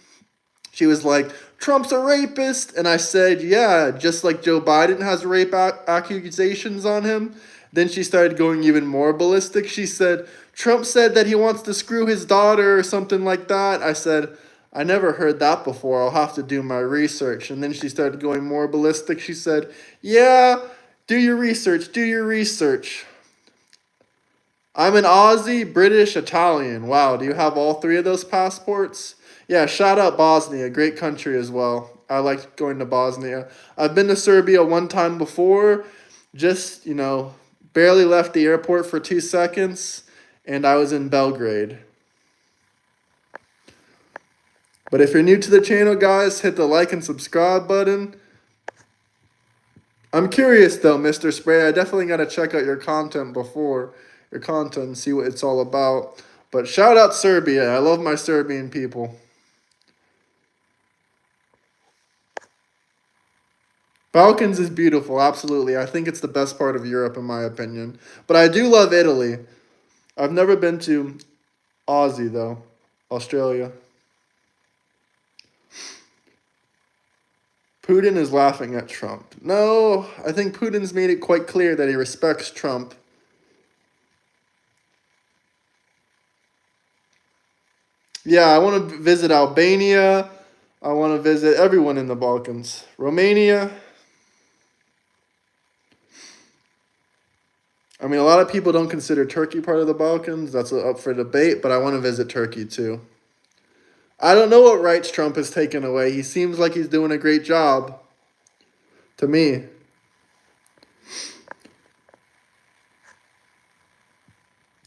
She was like, Trump's a rapist. And I said, yeah, just like Joe Biden has rape accusations on him. Then she started going even more ballistic. She said, Trump said that he wants to screw his daughter or something like that. I said, I never heard that before. I'll have to do my research. And then she started going more ballistic. She said, yeah, Do your research. Do your research. I'm an Aussie, British, Italian. Wow, do you have all three of those passports? Yeah, shout out Bosnia, great country as well. I like going to Bosnia. I've been to Serbia one time before, just, barely left the airport for 2 seconds, and I was in Belgrade. But if you're new to the channel, guys, hit the like and subscribe button. I'm curious though, Mr. Spray. I definitely got to check out your content before your content and see what it's all about. But shout out Serbia. I love my Serbian people. Balkans is beautiful, absolutely. I think it's the best part of Europe in my opinion. But I do love Italy. I've never been to Aussie though. Australia. Putin is laughing at Trump. No, I think Putin's made it quite clear that he respects Trump. Yeah, I want to visit Albania. I want to visit everyone in the Balkans. Romania. I mean, a lot of people don't consider Turkey part of the Balkans. That's up for debate, but I want to visit Turkey too. I don't know what rights Trump has taken away. He seems like he's doing a great job to me.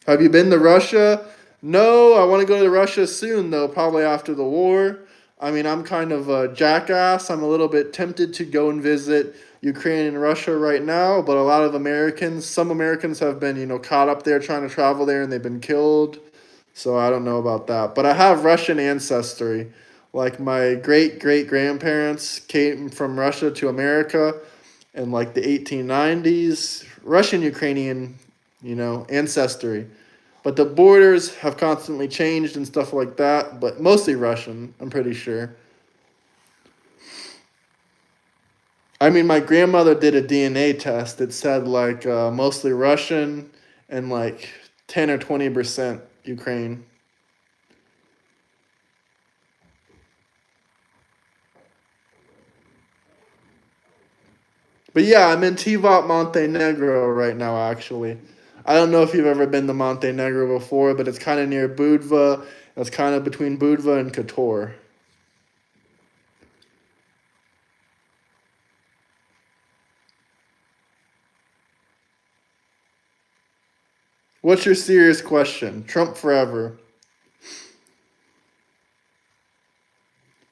Have you been to Russia? No, I want to go to Russia soon, though, probably after the war. I mean, I'm kind of a jackass. I'm a little bit tempted to go and visit Ukraine and Russia right now, but a lot of Americans, some Americans have been, caught up there trying to travel there and they've been killed. So I don't know about that. But I have Russian ancestry. Like my great great grandparents came from Russia to America in like the 1890s. Russian Ukrainian, ancestry. But the borders have constantly changed and stuff like that, but mostly Russian, I'm pretty sure. I mean, my grandmother did a DNA test. It said like mostly Russian and like 10 or 20% Ukraine. But yeah, I'm in Tivat, Montenegro right now, actually. I don't know if you've ever been to Montenegro before, but it's kind of near Budva. It's kind of between Budva and Kotor. What's your serious question? Trump forever.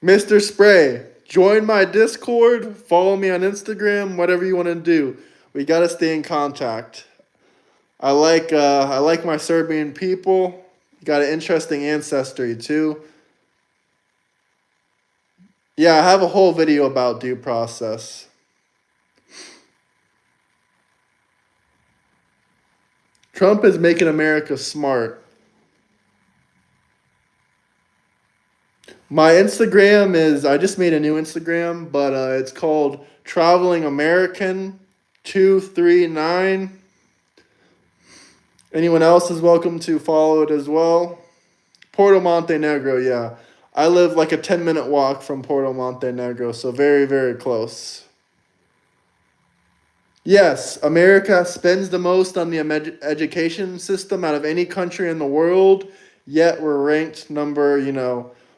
Mr. Spray, join my Discord, follow me on Instagram, whatever you want to do. We gotta stay in contact. I like my Serbian people. Got an interesting ancestry too. Yeah, I have a whole video about due process. Trump is making America smart. My Instagram is, I just made a new Instagram, but it's called Traveling American 239. Anyone else is welcome to follow it as well. Porto Montenegro, yeah. I live like a 10-minute walk from Porto Montenegro, so very, very close. Yes, America spends the most on the education system out of any country in the world, yet we're ranked number,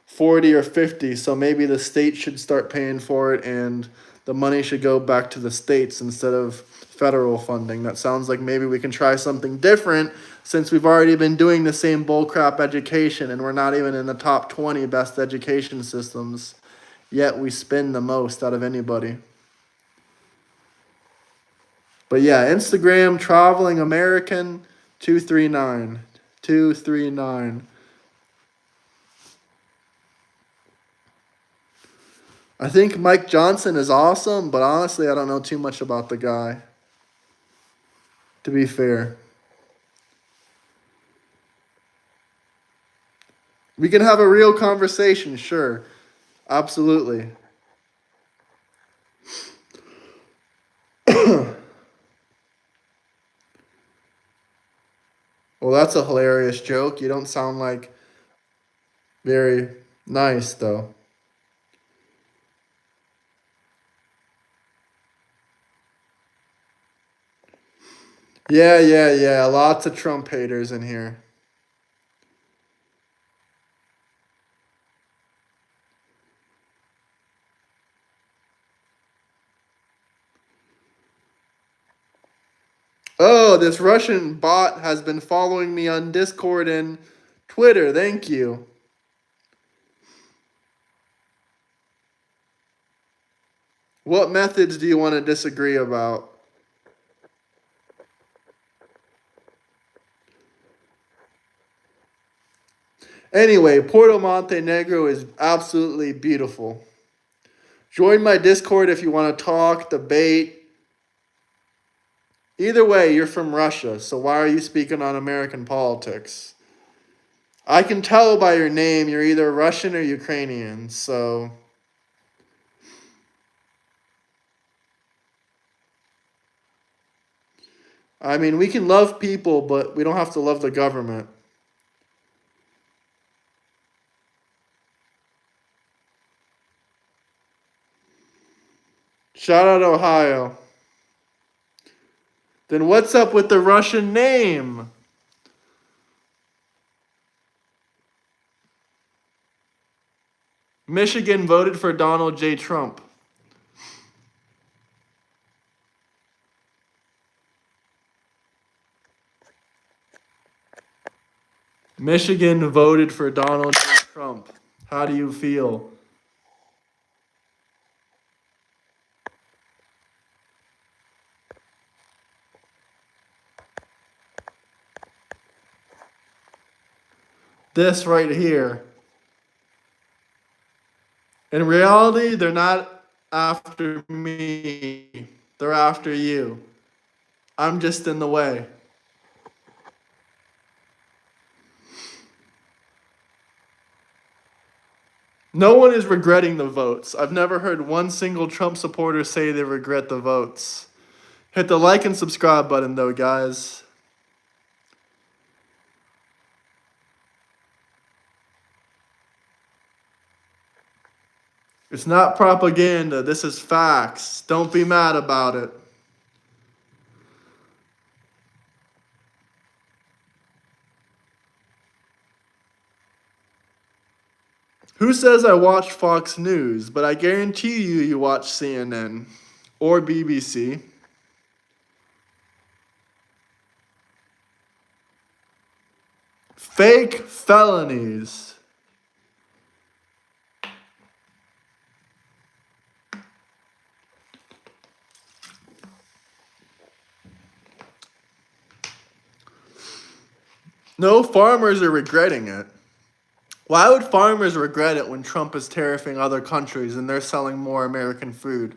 40 or 50. So maybe the state should start paying for it and the money should go back to the states instead of federal funding. That sounds like maybe we can try something different since we've already been doing the same bullcrap education and we're not even in the top 20 best education systems, yet we spend the most out of anybody. But yeah, Instagram, Traveling American 239. 239. I think Mike Johnson is awesome, but honestly, I don't know too much about the guy, to be fair. We can have a real conversation, sure. Absolutely. Well, that's a hilarious joke. You don't sound like very nice, though. Yeah, yeah, yeah. Lots of Trump haters in here. Oh, this Russian bot has been following me on Discord and Twitter. Thank you. What methods do you want to disagree about? Anyway, Puerto Montenegro is absolutely beautiful. Join my Discord if you want to talk, debate. Either way, you're from Russia, so why are you speaking on American politics? I can tell by your name you're either Russian or Ukrainian, so. I mean, we can love people, but we don't have to love the government. Shout out Ohio. Then what's up with the Russian name? Michigan voted for Donald J. Trump. Michigan voted for Donald J. Trump. How do you feel? This right here. In reality, they're not after me. They're after you. I'm just in the way. No one is regretting the votes. I've never heard one single Trump supporter say they regret the votes. Hit the like and subscribe button, though, guys. It's not propaganda. This is facts. Don't be mad about it. Who says I watch Fox News? But I guarantee you watch CNN or BBC. Fake felonies. No farmers are regretting it. Why would farmers regret it when Trump is tariffing other countries and they're selling more American food?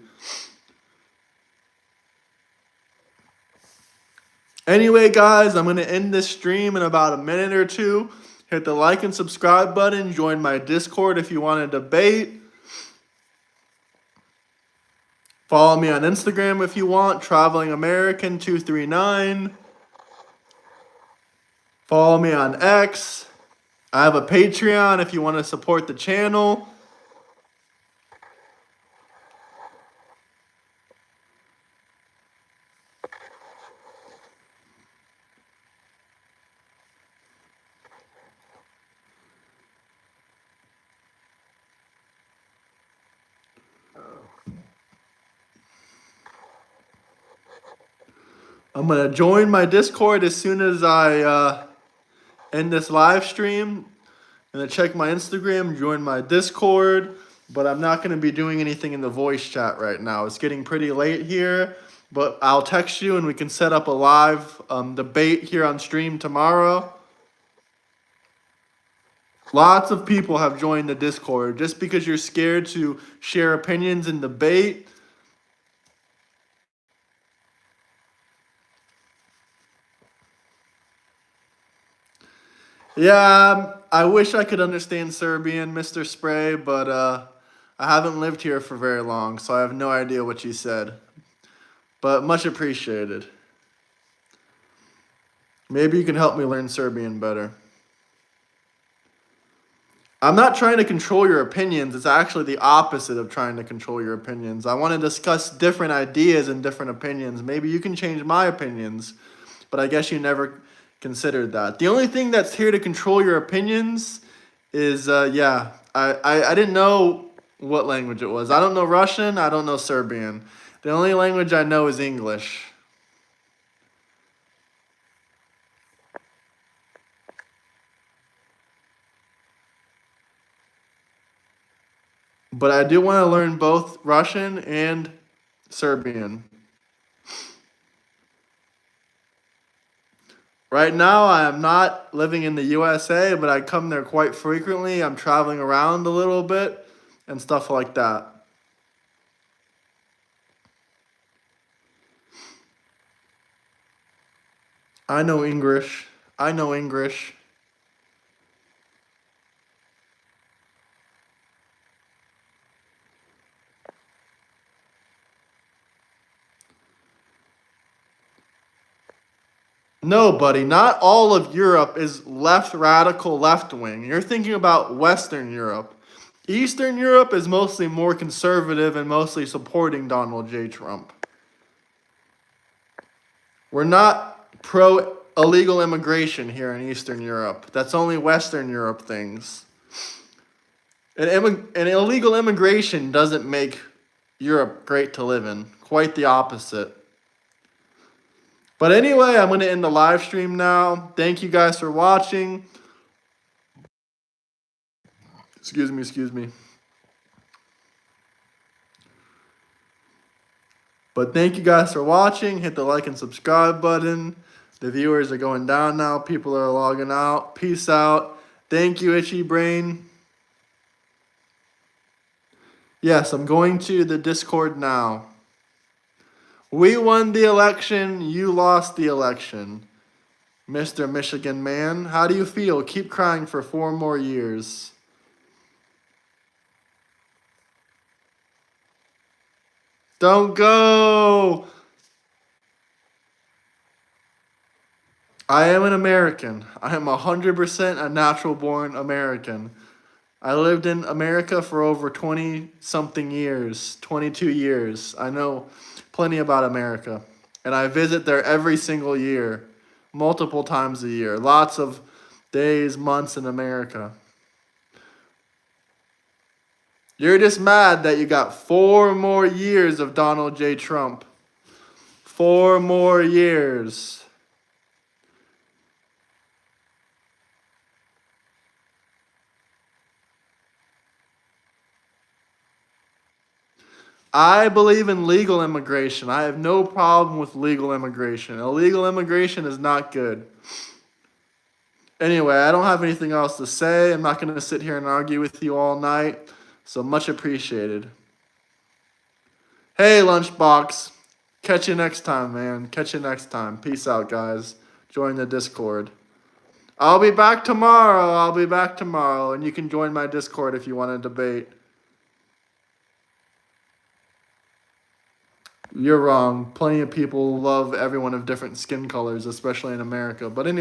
Anyway, guys, I'm going to end this stream in about a minute or two. Hit the like and subscribe button. Join my Discord if you want to debate. Follow me on Instagram if you want, Traveling American 239. Follow me on X. I have a Patreon if you want to support the channel. I'm going to join my Discord as soon as I end this live stream. I'm going to check my Instagram, join my Discord, but I'm not going to be doing anything in the voice chat right now. It's getting pretty late here, but I'll text you and we can set up a live debate here on stream tomorrow. Lots of people have joined the Discord. Just because you're scared to share opinions and debate. Yeah, I wish I could understand Serbian, Mr. Spray, but I haven't lived here for very long, so I have no idea what you said. But much appreciated. Maybe you can help me learn Serbian better. I'm not trying to control your opinions. It's actually the opposite of trying to control your opinions. I want to discuss different ideas and different opinions. Maybe you can change my opinions. but I guess you never considered that. The only thing that's here to control your opinions is, yeah, I didn't know what language it was. I don't know Russian, I don't know Serbian. The only language I know is English. But I do want to learn both Russian and Serbian. Right now, I am not living in the USA, but I come there quite frequently. I'm traveling around a little bit and stuff like that. I know English. I know English. No, buddy, not all of Europe is left radical left wing. You're thinking about Western Europe. Eastern Europe is mostly more conservative and mostly supporting Donald J. Trump. We're not pro illegal immigration here in Eastern Europe. That's only Western Europe things. And illegal immigration doesn't make Europe great to live in. Quite the opposite. But anyway, I'm going to end the live stream now. Thank you guys for watching. Excuse me. But thank you guys for watching. Hit the like and subscribe button. The viewers are going down now. People are logging out. Peace out. Thank you, Itchy Brain. Yes, I'm going to the Discord now. We won the election. You lost the election. Mr. Michigan Man, how do you feel? Keep crying for 4 more years. Don't go! I am an American. I am 100% a natural-born American. I lived in America for over 20-something years, 22 years. I know plenty about America. And I visit there every single year, multiple times a year. Lots of days, months in America. You're just mad that you got 4 more years of Donald J. Trump. 4 more years. I believe in legal immigration. I have no problem with legal immigration. Illegal immigration is not good. Anyway, I don't have anything else to say. I'm not going to sit here and argue with you all night. So much appreciated. Hey, Lunchbox. Catch you next time, man. Catch you next time. Peace out, guys. Join the Discord. I'll be back tomorrow. And you can join my Discord if you want to debate. You're wrong. Plenty of people love everyone of different skin colors, especially in America. But anyway.